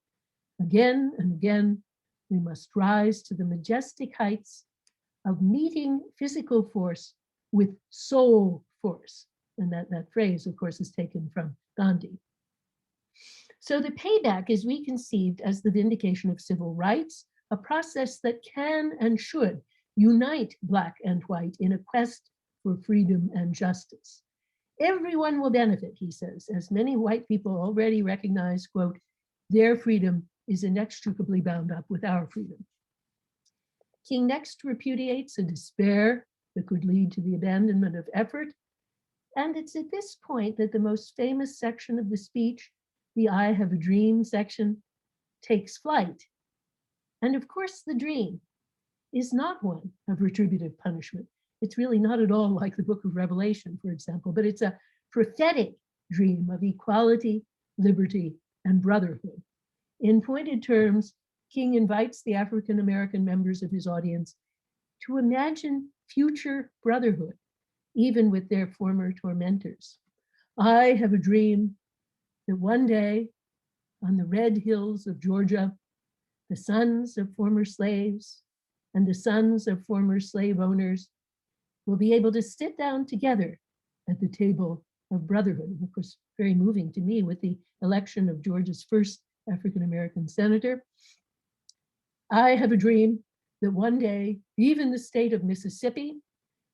Again and again, we must rise to the majestic heights of meeting physical force with soul force. And that phrase, of course, is taken from Gandhi. So the payback is reconceived as the vindication of civil rights, a process that can and should unite Black and white in a quest for freedom and justice. Everyone will benefit, he says, as many white people already recognize, quote, their freedom is inextricably bound up with our freedom. King next repudiates a despair that could lead to the abandonment of effort. And it's at this point that the most famous section of the speech, the "I Have a Dream" section, takes flight. And of course, the dream is not one of retributive punishment. It's really not at all like the book of Revelation, for example, but it's a prophetic dream of equality, liberty, and brotherhood. In pointed terms, King invites the African-American members of his audience to imagine future brotherhood, even with their former tormentors. I have a dream that one day on the red hills of Georgia, the sons of former slaves and the sons of former slave owners will be able to sit down together at the table of brotherhood. And of course, very moving to me with the election of Georgia's first African-American senator. I have a dream that one day, even the state of Mississippi,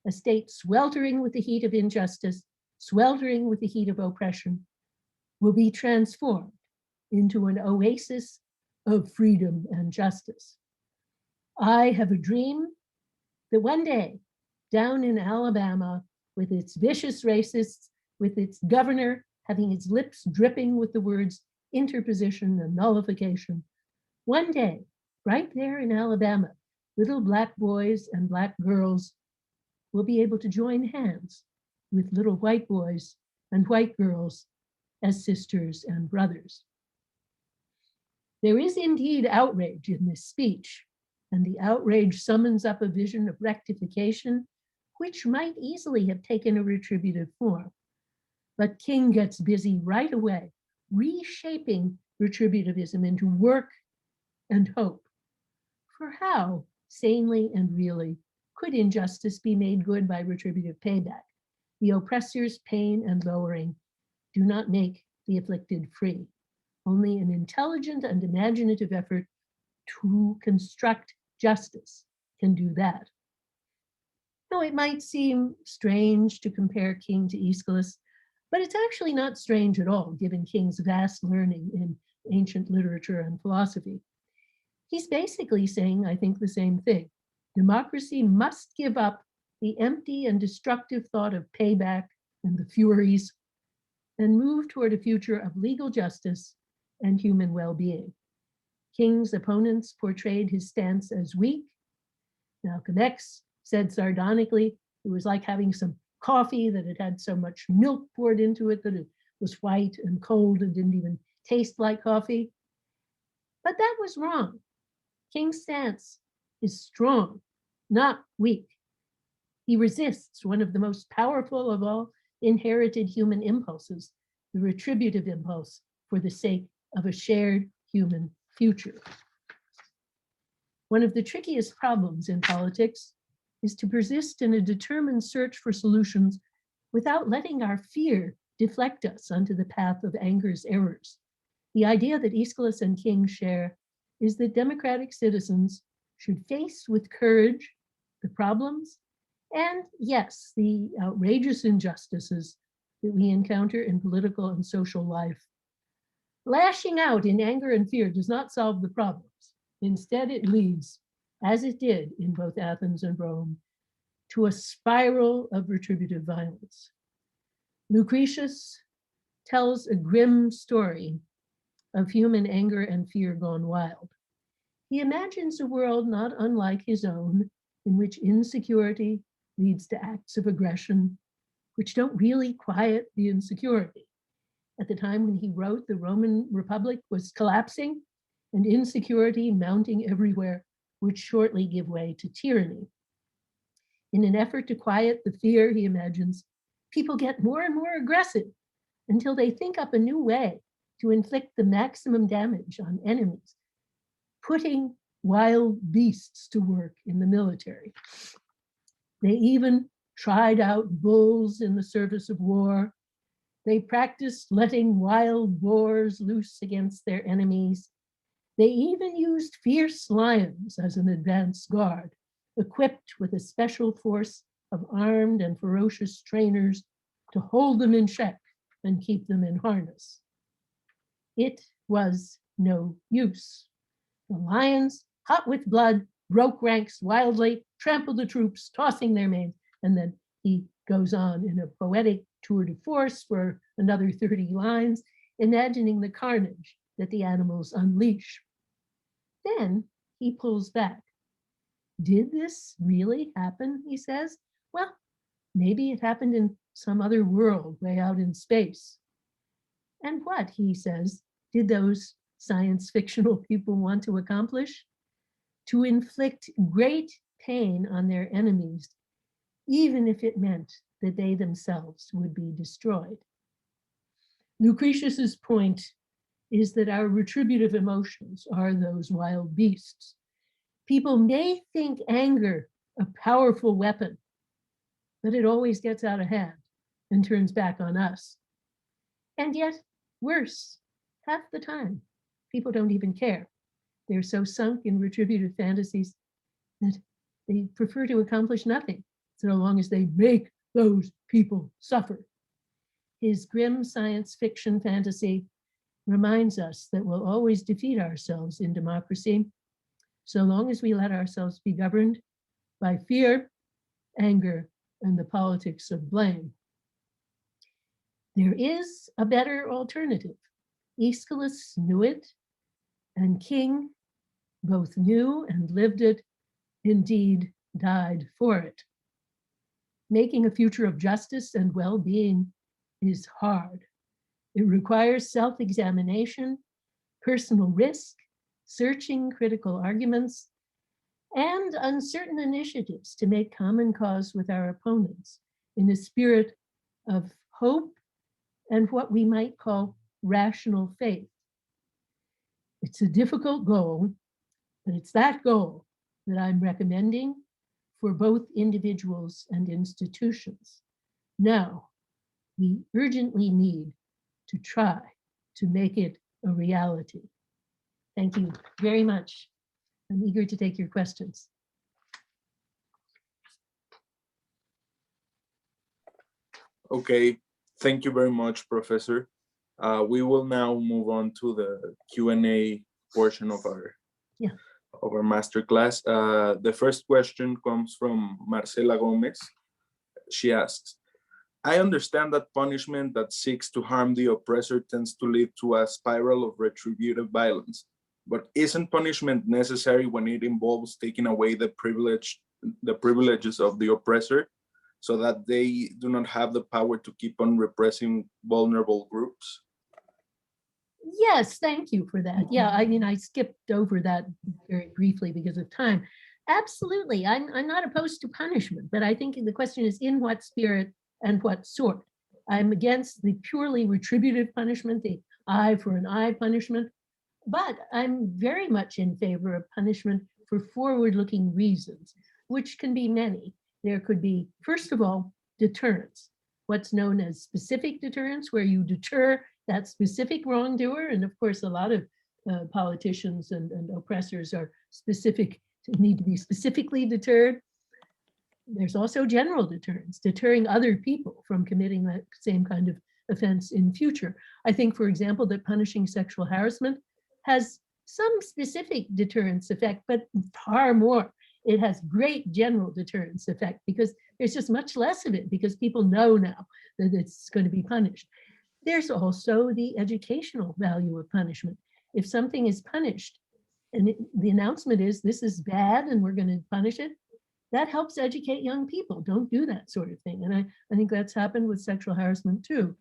a state sweltering with the heat of injustice, sweltering with the heat of oppression, will be transformed into an oasis of freedom and justice. I have a dream that one day, down in Alabama, with its vicious racists, with its governor having his lips dripping with the words interposition and nullification, one day, right there in Alabama, little Black boys and Black girls will be able to join hands with little white boys and white girls as sisters and brothers. There is indeed outrage in this speech, and the outrage summons up a vision of rectification, which might easily have taken a retributive form. But King gets busy right away, reshaping retributivism into work and hope. For how, sanely and really, could injustice be made good by retributive payback? The oppressor's pain and lowering do not make the afflicted free. Only an intelligent and imaginative effort to construct justice can do that. Now, it might seem strange to compare King to Aeschylus, but it's actually not strange at all, given King's vast learning in ancient literature and philosophy. He's basically saying, I think, the same thing. Democracy must give up the empty and destructive thought of payback and the furies and move toward a future of legal justice and human well-being. King's opponents portrayed his stance as weak. Malcolm X said sardonically it was like having some coffee that had had so much milk poured into it that it was white and cold and didn't even taste like coffee. But that was wrong. King's stance is strong, not weak. He resists one of the most powerful of all inherited human impulses, the retributive impulse for the sake of a shared human future. One of the trickiest problems in politics is to persist in a determined search for solutions without letting our fear deflect us onto the path of anger's errors. The idea that Aeschylus and King share is that democratic citizens should face with courage the problems and, yes, the outrageous injustices that we encounter in political and social life. Lashing out in anger and fear does not solve the problems. Instead, it leads, as it did in both Athens and Rome, to a spiral of retributive violence. Lucretius tells a grim story of human anger and fear gone wild. He imagines a world not unlike his own, in which insecurity leads to acts of aggression, which don't really quiet the insecurity. At the time when he wrote, the Roman Republic was collapsing, and insecurity mounting everywhere would shortly give way to tyranny. In an effort to quiet the fear, he imagines, people get more and more aggressive until they think up a new way to inflict the maximum damage on enemies, putting wild beasts to work in the military. They even tried out bulls in the service of war. They practiced letting wild boars loose against their enemies. They even used fierce lions as an advance guard, equipped with a special force of armed and ferocious trainers to hold them in check and keep them in harness. It was no use. The lions, hot with blood, broke ranks wildly, trampled the troops, tossing their manes, and then he goes on in a poetic tour de force for another 30 lines, imagining the carnage that the animals unleash. Then he pulls back. Did this really happen, he says? Well, maybe it happened in some other world way out in space. And what, he says, did those science fictional people want to accomplish? To inflict great pain on their enemies, even if it meant that they themselves would be destroyed. Lucretius's point is that our retributive emotions are those wild beasts. People may think anger a powerful weapon, but it always gets out of hand and turns back on us. And yet, worse, half the time, people don't even care. They're so sunk in retributive fantasies that they prefer to accomplish nothing so long as they make those people suffer. His grim science fiction fantasy reminds us that we'll always defeat ourselves in democracy, so long as we let ourselves be governed by fear, anger, and the politics of blame. There is a better alternative. Aeschylus knew it, and King both knew and lived it, indeed died for it. Making a future of justice and well-being is hard. It requires self-examination, personal risk, searching critical arguments, and uncertain initiatives to make common cause with our opponents in a spirit of hope and what we might call rational faith. It's a difficult goal, but it's that goal that I'm recommending for both individuals and institutions. Now, we urgently need to try to make it a reality. Thank you very much. I'm eager to take your questions. Okay, thank you very much, Professor. We will now move on to the Q&A portion of our masterclass. The first question comes from Marcela Gomez. She asks, I understand that punishment that seeks to harm the oppressor tends to lead to a spiral of retributive violence. But isn't punishment necessary when it involves taking away the privileges of the oppressor so that they do not have the power to keep on repressing vulnerable groups? Yes, thank you for that. Yeah, I mean, I skipped over that very briefly because of time. Absolutely, I'm not opposed to punishment, but I think the question is in what spirit and what sort. I'm against the purely retributive punishment, the eye for an eye punishment, but I'm very much in favor of punishment for forward-looking reasons, which can be many. There could be, first of all, deterrence, what's known as specific deterrence, where you deter that specific wrongdoer. And of course, a lot of politicians and oppressors are need to be specifically deterred. There's also general deterrence, deterring other people from committing that same kind of offense in future. I think, for example, that punishing sexual harassment has some specific deterrence effect, but far more. It has great general deterrence effect because there's just much less of it because people know now that it's going to be punished. There's also the educational value of punishment. If something is punished and the announcement is this is bad and we're going to punish it, that helps educate young people. Don't do that sort of thing. And I think that's happened with sexual harassment too.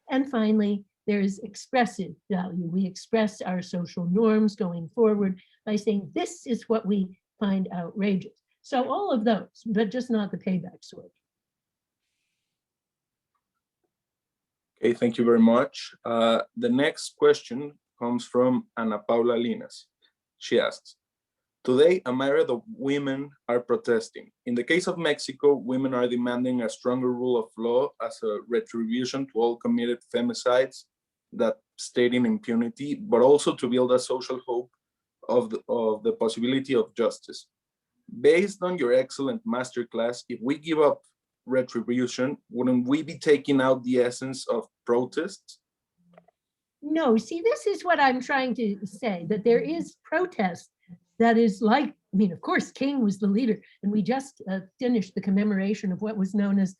And finally, there is expressive value. We express our social norms going forward by saying this is what we find outrageous. So all of those, but just not the payback sort. Okay, thank you very much. The next question comes from Ana Paula Linas. She asks, today, a myriad of women are protesting. In the case of Mexico, women are demanding a stronger rule of law as a retribution to all committed femicides that state in impunity, but also to build a social hope of the possibility of justice. Based on your excellent masterclass, if we give up retribution, wouldn't we be taking out the essence of protests? No, see, this is what I'm trying to say, that there is protest that is like, I mean, of course, King was the leader, and we just finished the commemoration of what was known as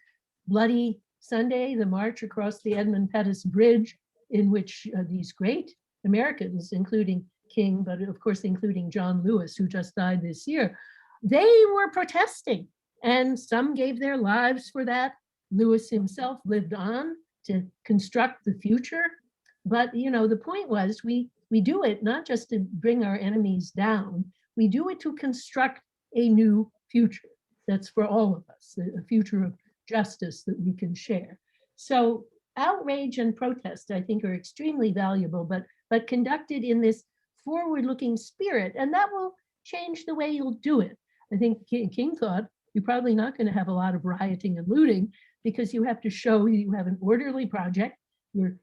Bloody Sunday, the march across the Edmund Pettus Bridge, in which these great Americans, including King, but of course, including John Lewis, who just died this year, they were protesting, and some gave their lives for that. Lewis himself lived on to construct the future. But, you know, the point was we do it not just to bring our enemies down, we do it to construct a new future that's for all of us, a future of justice that we can share. So outrage and protest, I think, are extremely valuable, but conducted in this forward-looking spirit, and that will change the way you'll do it. I think King thought you're probably not going to have a lot of rioting and looting because you have to show you have an orderly project, you're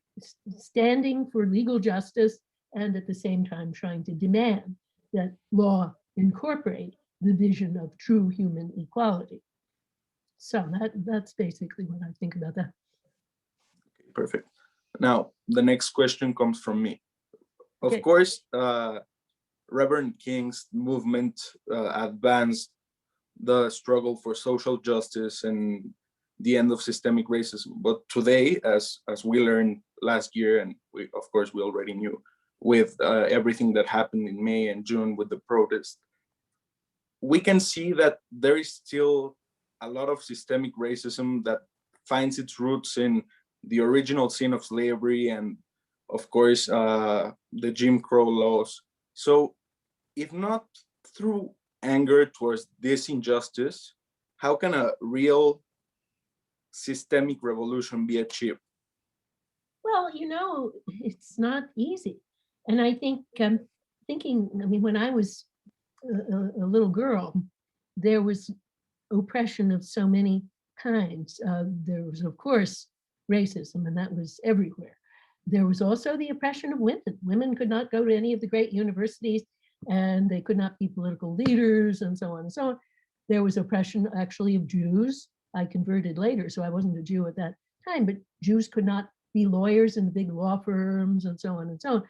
standing for legal justice, and at the same time trying to demand that law incorporate the vision of true human equality. So that's basically what I think about that. Okay, perfect. Now, the next question comes from me. Of course, Reverend King's movement advanced the struggle for social justice and the end of systemic racism. But today, as we learned last year, and we, of course, we already knew with everything that happened in May and June with the protest, we can see that there is still a lot of systemic racism that finds its roots in the original sin of slavery and, of course, the Jim Crow laws. So if not through anger towards this injustice, how can a real systemic revolution be achieved? Well, you know, it's not easy. And I think, thinking, I mean, when I was a little girl, there was oppression of so many kinds. There was, of course, racism, and that was everywhere. There was also the oppression of women. Women could not go to any of the great universities, and they could not be political leaders, and so on and so on. There was oppression actually of Jews. I converted later, so I wasn't a Jew at that time, but Jews could not be lawyers in the big law firms, and so on and so on.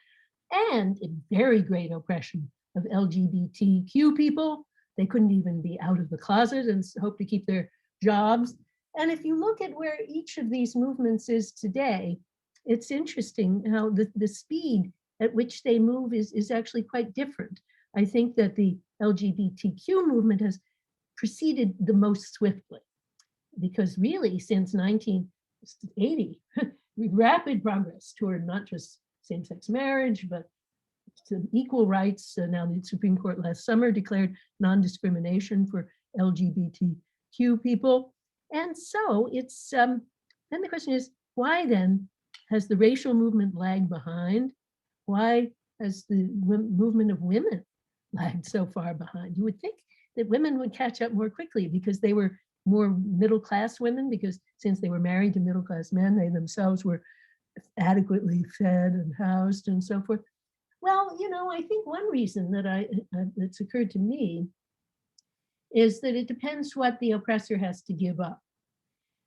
And a very great oppression of LGBTQ people. They couldn't even be out of the closet and hope to keep their jobs. And if you look at where each of these movements is today, it's interesting how the speed at which they move is actually quite different. I think that the LGBTQ movement has proceeded the most swiftly, because really since 1980, rapid progress toward not just same-sex marriage, but to equal rights. Now the Supreme Court last summer declared non-discrimination for LGBTQ people. And so it's, then the question is, why then has the racial movement lagged behind? Why has the movement of women lagged so far behind? You would think that women would catch up more quickly because they were more middle-class women, because since they were married to middle-class men, they themselves were adequately fed and housed and so forth. Well, you know, I think one reason that that's occurred to me is that it depends what the oppressor has to give up.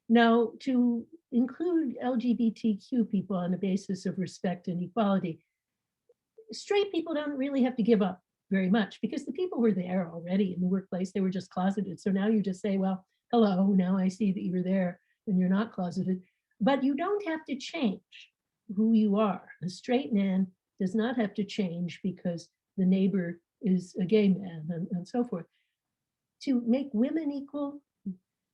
Now, to include LGBTQ people on a basis of respect and equality, straight people don't really have to give up very much, because the people were there already in the workplace. They were just closeted. So now you just say, well, hello, now I see that you're there and you're not closeted. But you don't have to change who you are. A straight man does not have to change because the neighbor is a gay man, and so forth. To make women equal,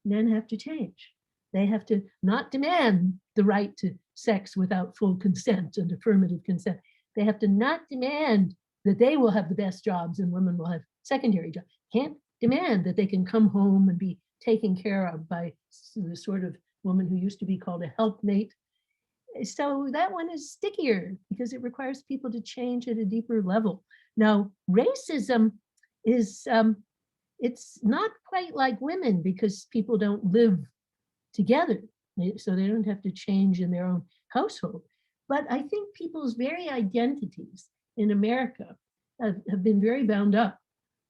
men have to change. They have to not demand the right to sex without full consent and affirmative consent. They have to not demand that they will have the best jobs and women will have secondary jobs. Can't demand that they can come home and be taken care of by the sort of woman who used to be called a helpmate. So that one is stickier because it requires people to change at a deeper level. Now, racism is, it's not quite like women because people don't live together, so they don't have to change in their own household. But I think people's very identities in America have been very bound up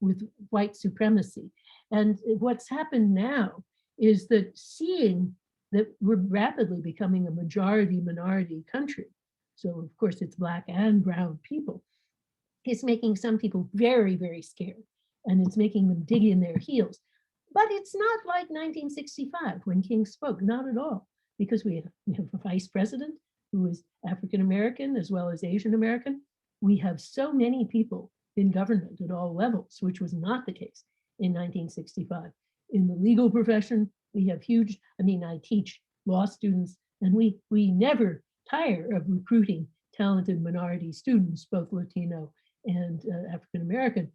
with white supremacy. And what's happened now is that seeing that we're rapidly becoming a majority minority country, so of course it's Black and brown people, is making some people very, very scared, and it's making them dig in their heels. But it's not like 1965 when King spoke, not at all, because we have a vice president who is African American as well as Asian American. We have so many people in government at all levels, which was not the case in 1965. In the legal profession, we have huge, I mean, I teach law students, and we never tire of recruiting talented minority students, both Latino and African American,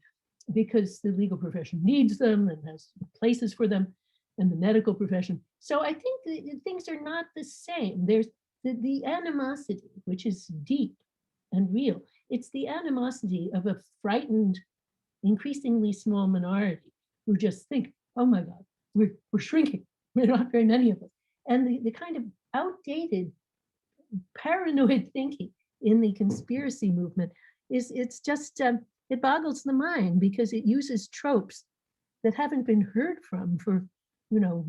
because the legal profession needs them and has places for them, and the medical profession. So I think that things are not the same. There's the animosity, which is deep and real. It's the animosity of a frightened, increasingly small minority who just think, oh my God, we're shrinking. We're not very many of us. And the kind of outdated, paranoid thinking in the conspiracy movement it's just, it boggles the mind because it uses tropes that haven't been heard from for, you know,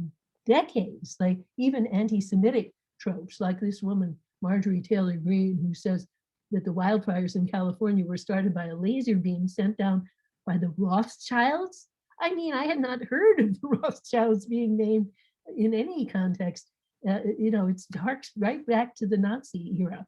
decades, like even anti-Semitic tropes, like this woman, Marjorie Taylor Greene, who says that the wildfires in California were started by a laser beam sent down by the Rothschilds. I mean, I had not heard of the Rothschilds being named in any context. You know, it's harks right back to the Nazi era.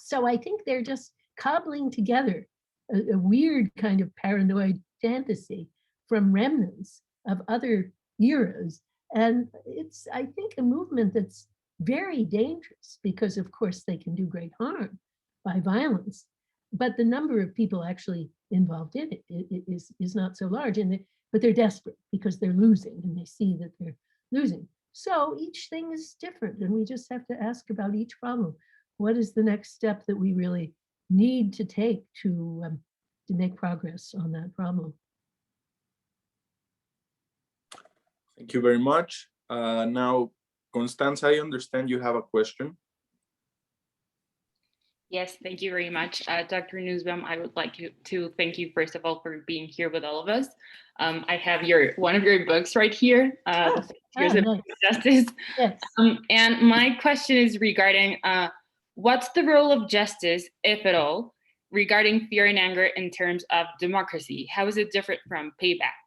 So I think they're just cobbling together a weird kind of paranoid fantasy from remnants of other eras. And it's, I think, a movement that's very dangerous because, of course, they can do great harm by violence. But the number of people actually involved in it is not so large. But they're desperate because they're losing and they see that they're losing. So each thing is different, and we just have to ask about each problem. What is the next step that we really need to take to make progress on that problem? Thank you very much. Now, Constanza, I understand you have a question. Yes, thank you very much, Dr. Nussbaum. I would like to thank you, first of all, for being here with all of us. I have one of your books right here, Here's nice. Justice. Yes. And my question is regarding what's the role of justice, if at all, regarding fear and anger in terms of democracy? How is it different from payback?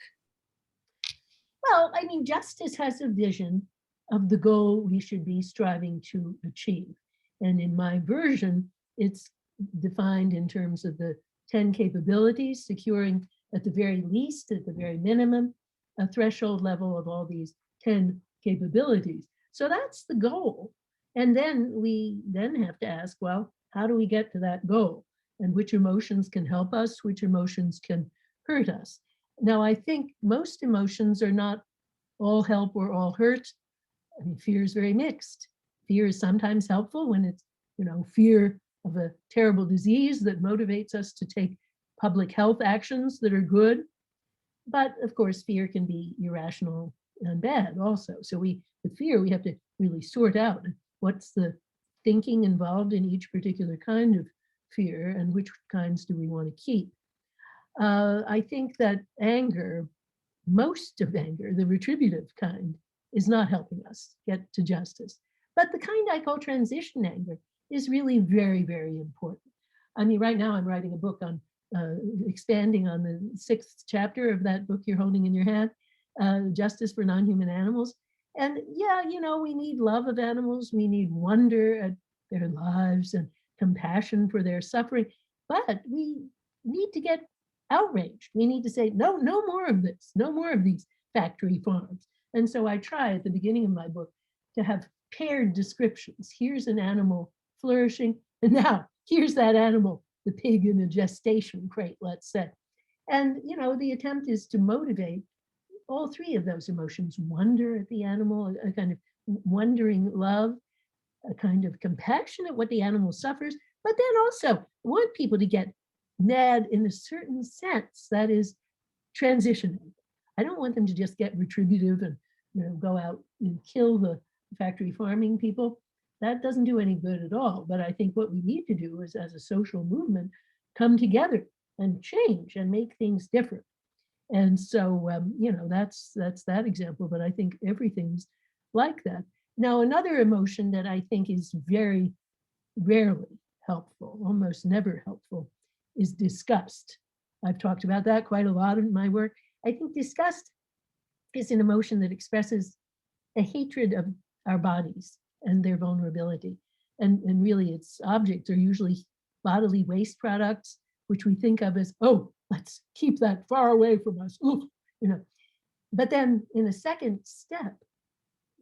Well, I mean, justice has a vision of the goal we should be striving to achieve. And in my version, it's defined in terms of the 10 capabilities, securing at the very least, at the very minimum, a threshold level of all these 10 capabilities. So that's the goal. And then we then have to ask, well, how do we get to that goal? And which emotions can help us? Which emotions can hurt us? Now, I think most emotions are not all help or all hurt. I mean, fear is very mixed. Fear is sometimes helpful when it's, fear of a terrible disease that motivates us to take public health actions that are good. But of course, fear can be irrational and bad also. So with fear, we have to really sort out what's the thinking involved in each particular kind of fear and which kinds do we want to keep. I think that anger, most of anger, the retributive kind, is not helping us get to justice. But the kind I call transition anger is really very, very important. I mean, right now I'm writing a book on expanding on the 6th chapter of that book you're holding in your hand, Justice for Non-Human Animals. And yeah, we need love of animals. We need wonder at their lives and compassion for their suffering. But we need to get outraged. We need to say, no more of this, no more of these factory farms. And so I try at the beginning of my book to have paired descriptions. Here's an animal flourishing, and now here's that animal, the pig in a gestation crate, let's say. And, the attempt is to motivate all three of those emotions: wonder at the animal, a kind of wondering love, a kind of compassion at what the animal suffers, but then also want people to get mad in a certain sense, that is transitioning. I don't want them to just get retributive and go out and kill the factory farming people. That doesn't do any good at all. But I think what we need to do is, as a social movement, come together and change and make things different. And so, that's that example, but I think everything's like that. Now, another emotion that I think is very rarely helpful, almost never helpful, is disgust. I've talked about that quite a lot in my work. I think disgust is an emotion that expresses a hatred of our bodies and their vulnerability. And really, its objects are usually bodily waste products, which we think of as, oh, let's keep that far away from us. Ooh, But then in a second step,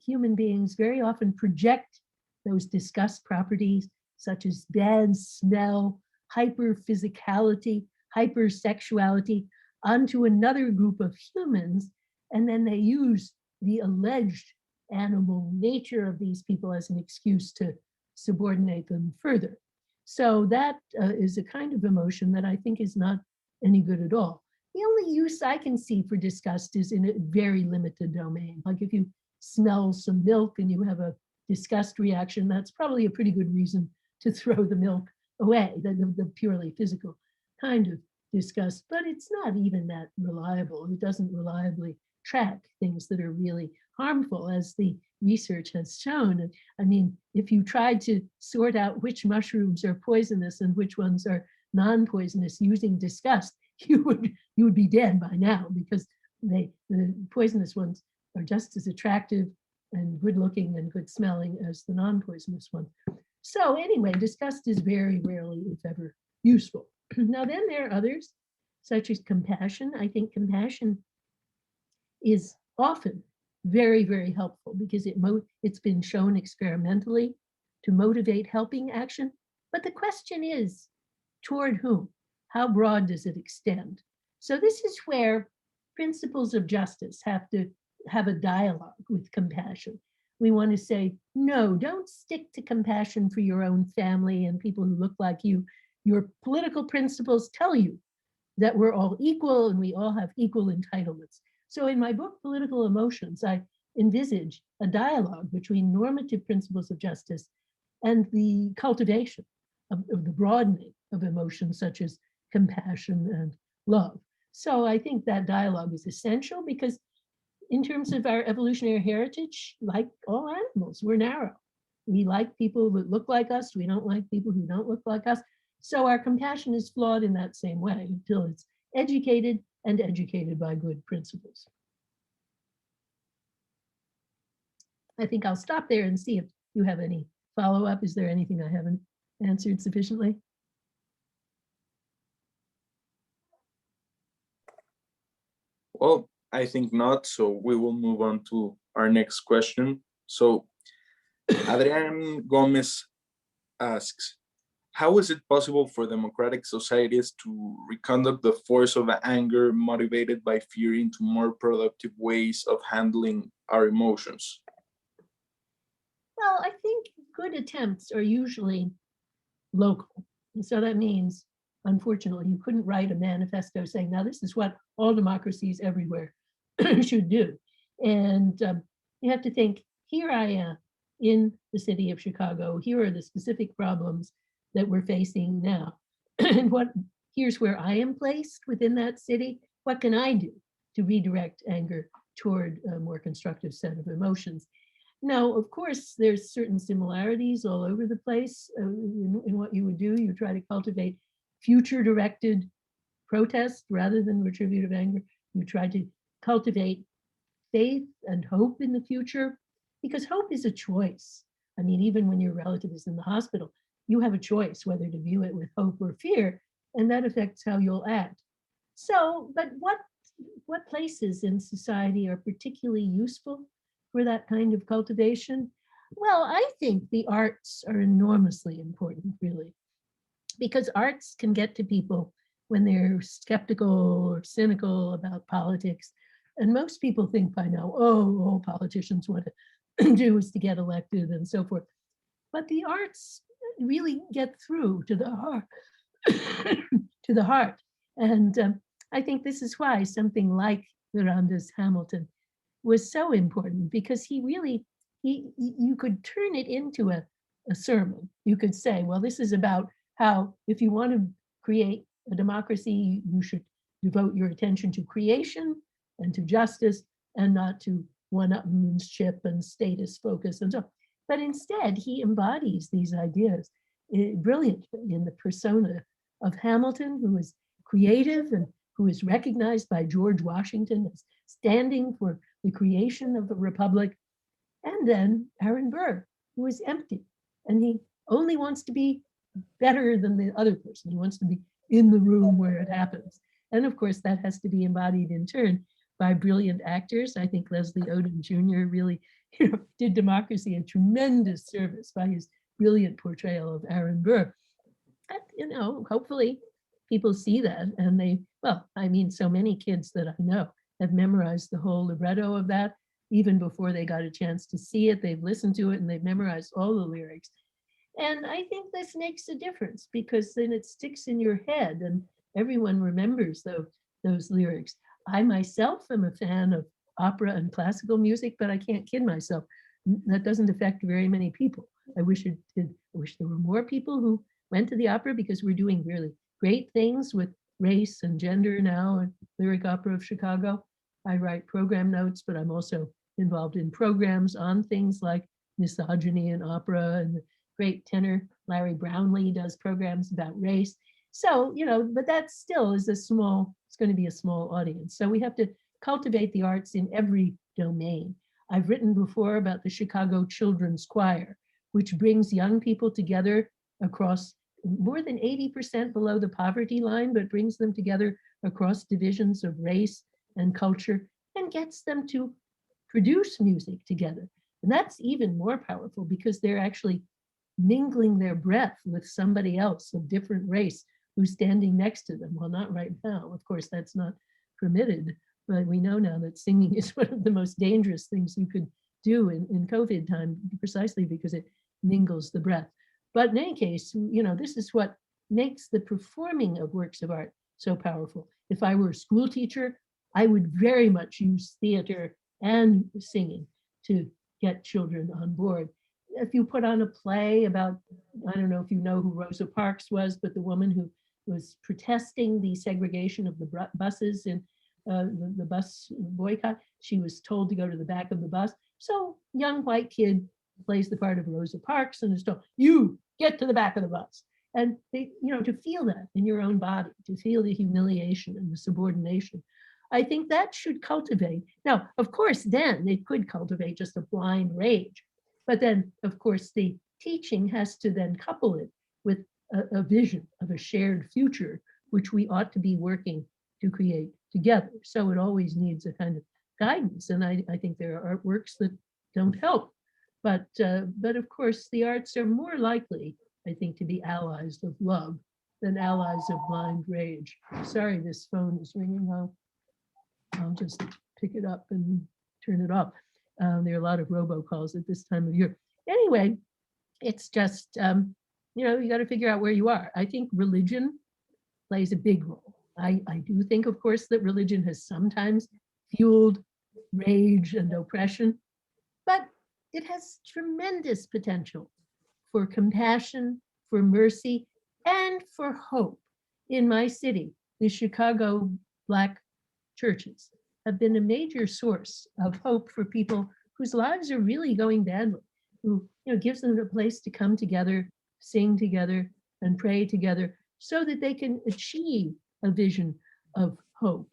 human beings very often project those disgust properties, such as bad smell, hyperphysicality, hypersexuality, onto another group of humans, and then they use the alleged animal nature of these people as an excuse to subordinate them further. So that is a kind of emotion that I think is not any good at all. The only use I can see for disgust is in a very limited domain. Like if you smell some milk and you have a disgust reaction, that's probably a pretty good reason to throw the milk away, the purely physical kind of disgust. But it's not even that reliable. It doesn't reliably track things that are really harmful, as the research has shown. I mean, if you tried to sort out which mushrooms are poisonous and which ones are non-poisonous using disgust, you would be dead by now, because the poisonous ones are just as attractive and good looking and good smelling as the non-poisonous ones. So anyway, disgust is very rarely, if ever, useful. Now then there are others, such as compassion. I think compassion is often very, very helpful because it's been shown experimentally to motivate helping action. But the question is, toward whom? How broad does it extend? So this is where principles of justice have to have a dialogue with compassion. We want to say, no, don't stick to compassion for your own family and people who look like you. Your political principles tell you that we're all equal and we all have equal entitlements. So in my book, Political Emotions, I envisage a dialogue between normative principles of justice and the cultivation of the broadening of emotions such as compassion and love. So I think that dialogue is essential because in terms of our evolutionary heritage, like all animals, we're narrow. We like people that look like us. We don't like people who don't look like us. So our compassion is flawed in that same way until it's educated and educated by good principles. I think I'll stop there and see if you have any follow-up. Is there anything I haven't answered sufficiently? Well, I think not, so we will move on to our next question. So Adrian Gomez asks, how is it possible for democratic societies to reconduct the force of anger motivated by fear into more productive ways of handling our emotions? Well, I think good attempts are usually local. And so that means, unfortunately, you couldn't write a manifesto saying, now this is what all democracies everywhere should do. And you have to think, here I am in the city of Chicago. Here are the specific problems that we're facing now. And here's where I am placed within that city. What can I do to redirect anger toward a more constructive set of emotions? Now, of course, there's certain similarities all over the place in what you would do. You try to cultivate future-directed protest rather than retributive anger. You try to cultivate faith and hope in the future, because hope is a choice. I mean, even when your relative is in the hospital, you have a choice whether to view it with hope or fear, and that affects how you'll act. So, but what places in society are particularly useful for that kind of cultivation? Well, I think the arts are enormously important, really, because arts can get to people when they're skeptical or cynical about politics. And most people think by now, oh, all politicians want to do is to get elected and so forth. But the arts really get through to the heart, to the heart. And I think this is why something like Miranda's Hamilton was so important, because you could turn it into a sermon. You could say, well, this is about how if you want to create a democracy, you should devote your attention to creation and to justice and not to one-upmanship and status focus and so on. But instead, he embodies these ideas brilliantly in the persona of Hamilton, who is creative and who is recognized by George Washington as standing for the creation of a republic, and then Aaron Burr, who is empty, and he only wants to be better than the other person. He wants to be in the room where it happens. And of course, that has to be embodied in turn by brilliant actors. I think Leslie Odom Jr. really did democracy a tremendous service by his brilliant portrayal of Aaron Burr. And, hopefully people see that, and so many kids that I know have memorized the whole libretto of that. Even before they got a chance to see it, they've listened to it and they've memorized all the lyrics. And I think this makes a difference, because then it sticks in your head and everyone remembers those lyrics. I myself am a fan of opera and classical music, but I can't kid myself. That doesn't affect very many people. I wish it did. I wish there were more people who went to the opera, because we're doing really great things with race and gender now at Lyric Opera of Chicago. I write program notes, but I'm also involved in programs on things like misogyny in opera, and the great tenor Larry Brownlee does programs about race. So, but that still is it's going to be a small audience. So we have to cultivate the arts in every domain. I've written before about the Chicago Children's Choir, which brings young people together across more than 80% below the poverty line, but brings them together across divisions of race and culture and gets them to produce music together. And that's even more powerful because they're actually mingling their breath with somebody else of different race who's standing next to them. Well, not right now. Of course, that's not permitted, but we know now that singing is one of the most dangerous things you could do in COVID time, precisely because it mingles the breath. But in any case, this is what makes the performing of works of art so powerful. If I were a school teacher, I would very much use theater and singing to get children on board. If you put on a play about, I don't know if you know who Rosa Parks was, but the woman who was protesting the segregation of the buses in the bus boycott, she was told to go to the back of the bus. So young white kid plays the part of Rosa Parks and is told, you get to the back of the bus. And they, to feel that in your own body, to feel the humiliation and the subordination. I think that should cultivate. Now, of course, then it could cultivate just a blind rage. But then, of course, the teaching has to then couple it with a vision of a shared future, which we ought to be working to create together. So it always needs a kind of guidance. And I think there are artworks that don't help. But of course, the arts are more likely, I think, to be allies of love than allies of blind rage. Sorry, this phone is ringing. I'll just pick it up and turn it off. There are a lot of robocalls at this time of year. Anyway, it's just, you got to figure out where you are. I think religion plays a big role. I do think, of course, that religion has sometimes fueled rage and oppression, but it has tremendous potential for compassion, for mercy, and for hope. In my city, the Chicago Black churches have been a major source of hope for people whose lives are really going badly, who gives them a place to come together, sing together, and pray together so that they can achieve a vision of hope.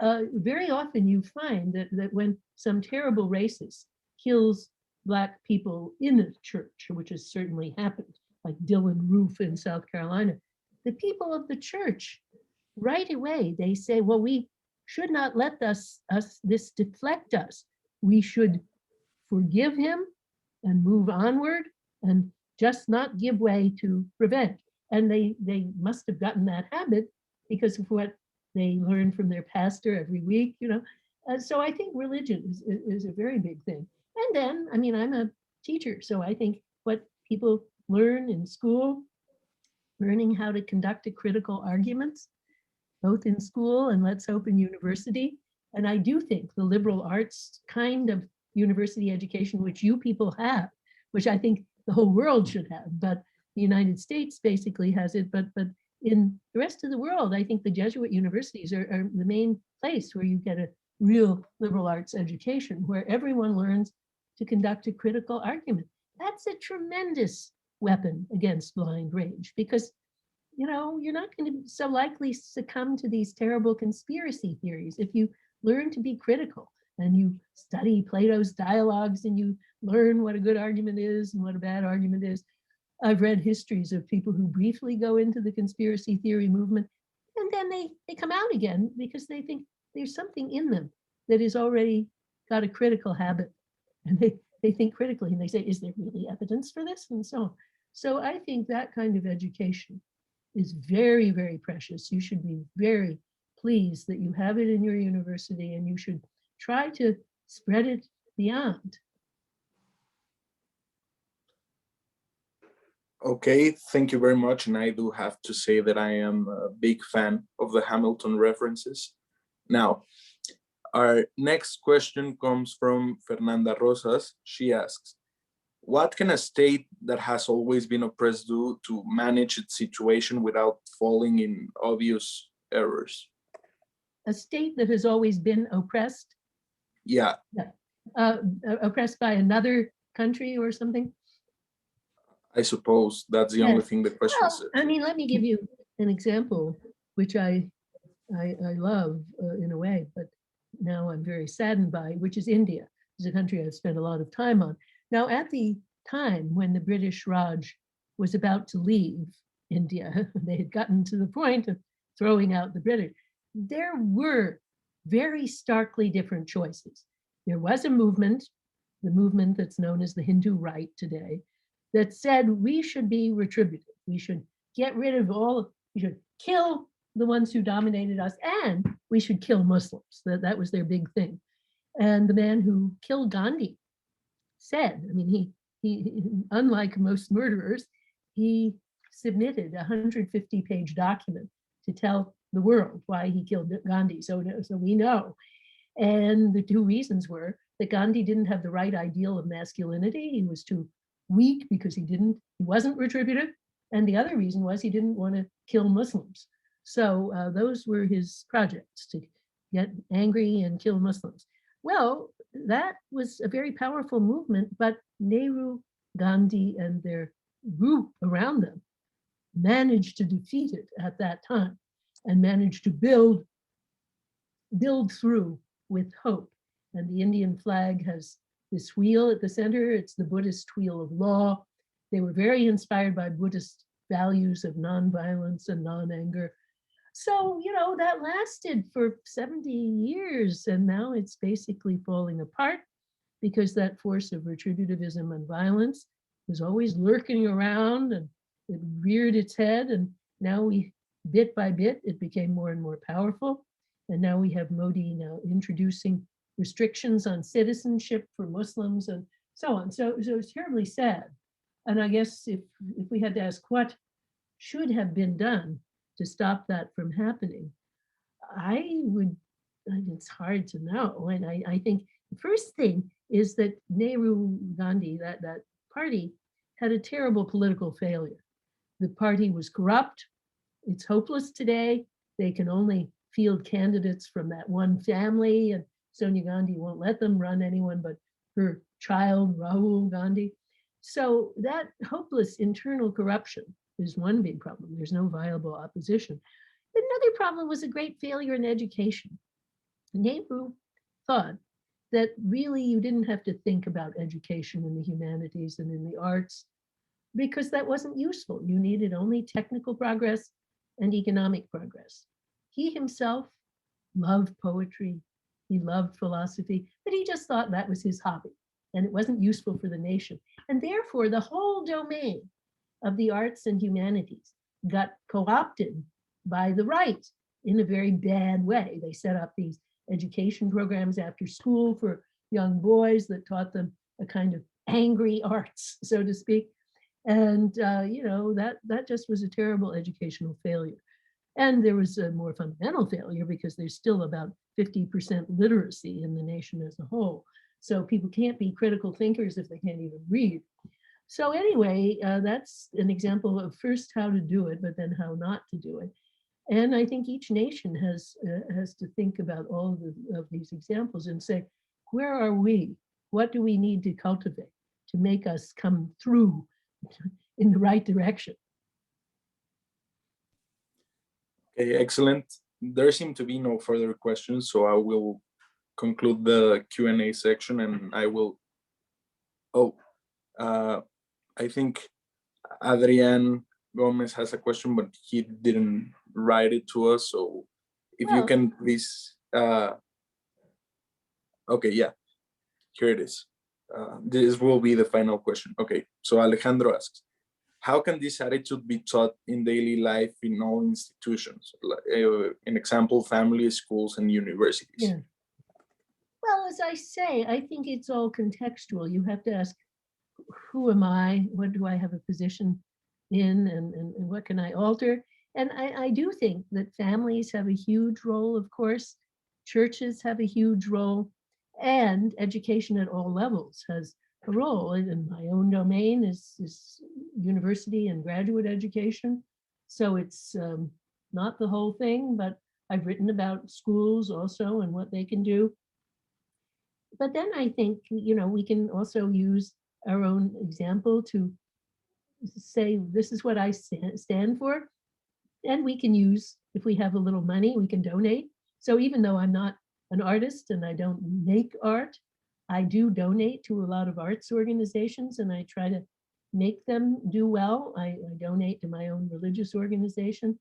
Very often you find that when some terrible racist kills Black people in a church, which has certainly happened, like Dylan Roof in South Carolina, the people of the church, right away, they say, well, we should not let this deflect us. We should forgive him and move onward and just not give way to revenge. And they must have gotten that habit because of what they learned from their pastor every week, So I think religion is a very big thing. And then, I'm a teacher, so I think what people learn in school, learning how to conduct a critical arguments, both in school and let's hope in university. And I do think the liberal arts kind of university education, which you people have, which I think the whole world should have, but the United States basically has it, but in the rest of the world, I think the Jesuit universities are the main place where you get a real liberal arts education, where everyone learns to conduct a critical argument. That's a tremendous weapon against blind rage because you're not going to so likely succumb to these terrible conspiracy theories if you learn to be critical and you study Plato's dialogues and you learn what a good argument is and what a bad argument is. I've read histories of people who briefly go into the conspiracy theory movement and then they come out again because they think there's something in them that is already got a critical habit. And they think critically and they say, is there really evidence for this? And so on. So I think that kind of education is very, very precious. You should be very pleased that you have it in your university and you should try to spread it beyond. Okay, thank you very much. And I do have to say that I am a big fan of the Hamilton references. Now, our next question comes from Fernanda Rosas. She asks, what can a state that has always been oppressed do to manage its situation without falling in obvious errors? A state that has always been oppressed? Yeah. oppressed by another country or something? I suppose that's the only thing the question Well, says. I mean, let me give you an example, which I love in a way, but now I'm very saddened by, which is India. It's a country I've spent a lot of time on. Now, at the time when the British Raj was about to leave India, they had gotten to the point of throwing out the British. There were very starkly different choices. There was a movement, the movement that's known as the Hindu right today, that said we should be retributive. We should get rid of we should kill the ones who dominated us, and we should kill Muslims. That was their big thing. And the man who killed Gandhi said, I mean, he unlike most murderers, he submitted a 150-page document to tell the world why he killed Gandhi. So we know. And the two reasons were that Gandhi didn't have the right ideal of masculinity. He was too weak because he wasn't retributive. And the other reason was he didn't want to kill Muslims. So those were his projects, to get angry and kill Muslims. Well, that was a very powerful movement, but Nehru, Gandhi, and their group around them managed to defeat it at that time and managed to build through with hope. And the Indian flag has this wheel at the center. It's the Buddhist wheel of law. They were very inspired by Buddhist values of nonviolence and non-anger. So, that lasted for 70 years, and now it's basically falling apart because that force of retributivism and violence was always lurking around, and it reared its head, and now bit by bit, it became more and more powerful. And now we have Modi now introducing restrictions on citizenship for Muslims and so on. So it's terribly sad. And I guess if we had to ask what should have been done to stop that from happening, it's hard to know. And I think the first thing is that Nehru, Gandhi, that party had a terrible political failure. The party was corrupt. It's hopeless today. They can only field candidates from that one family, and Sonia Gandhi won't let them run anyone but her child, Rahul Gandhi. So that hopeless internal corruption is one big problem. There's no viable opposition. Another problem was a great failure in education. Nehru thought that really you didn't have to think about education in the humanities and in the arts because that wasn't useful. You needed only technical progress and economic progress. He himself loved poetry. He loved philosophy, but he just thought that was his hobby and it wasn't useful for the nation. And therefore, the whole domain of the arts and humanities got co-opted by the right in a very bad way. They set up these education programs after school for young boys that taught them a kind of angry arts, so to speak. And that just was a terrible educational failure. And there was a more fundamental failure because there's still about 50% literacy in the nation as a whole. So people can't be critical thinkers if they can't even read. So anyway, that's an example of first how to do it, but then how not to do it. And I think each nation has to think about all of these examples and say, where are we? What do we need to cultivate to make us come through in the right direction? Okay, excellent. There seem to be no further questions, so I will conclude the Q&A section, and I will. I think Adrian Gomez has a question, but he didn't write it to us. So if you can please. Okay, yeah, here it is. This will be the final question. Okay, so Alejandro asks, how can this attitude be taught in daily life in all institutions? In example, families, schools, and universities. Yeah. Well, as I say, I think it's all contextual. You have to ask, who am I? What do I have a position in? And what can I alter? And I do think that families have a huge role, of course. Churches have a huge role. And education at all levels has a role. In my own domain is university and graduate education. So it's not the whole thing, but I've written about schools also and what they can do. But then I think, we can also use our own example to say, this is what I stand for. And we can use, if we have a little money, we can donate. So even though I'm not an artist and I don't make art, I do donate to a lot of arts organizations and I try to make them do well. I donate to my own religious organization.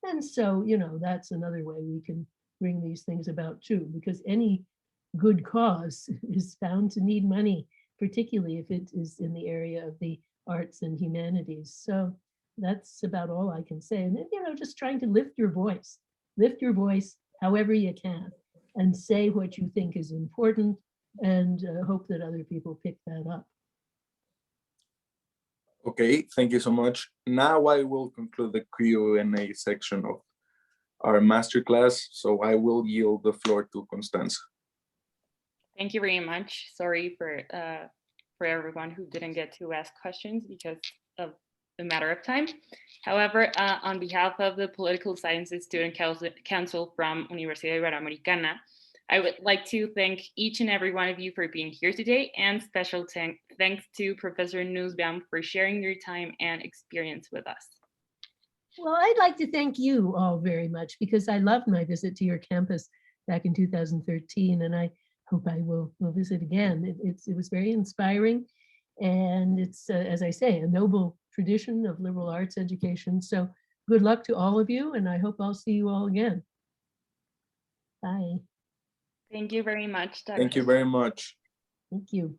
And so, that's another way we can bring these things about too, because any good cause is found to need money, particularly if it is in the area of the arts and humanities. So that's about all I can say. And then, just trying to lift your voice however you can and say what you think is important and hope that other people pick that up. Okay, thank you so much. Now I will conclude the Q&A section of our masterclass. So I will yield the floor to Constanza. Thank you very much. Sorry for everyone who didn't get to ask questions because of the matter of time. However, on behalf of the Political Sciences Student Council from Universidad Iberoamericana, I would like to thank each and every one of you for being here today, and special thanks to Professor Nussbaum for sharing your time and experience with us. Well, I'd like to thank you all very much because I loved my visit to your campus back in 2013, and I hope I will visit again. It was very inspiring, and it's, as I say, a noble tradition of liberal arts education. So good luck to all of you, and I hope I'll see you all again. Bye. Thank you very much, Dr. Thank you very much. Thank you.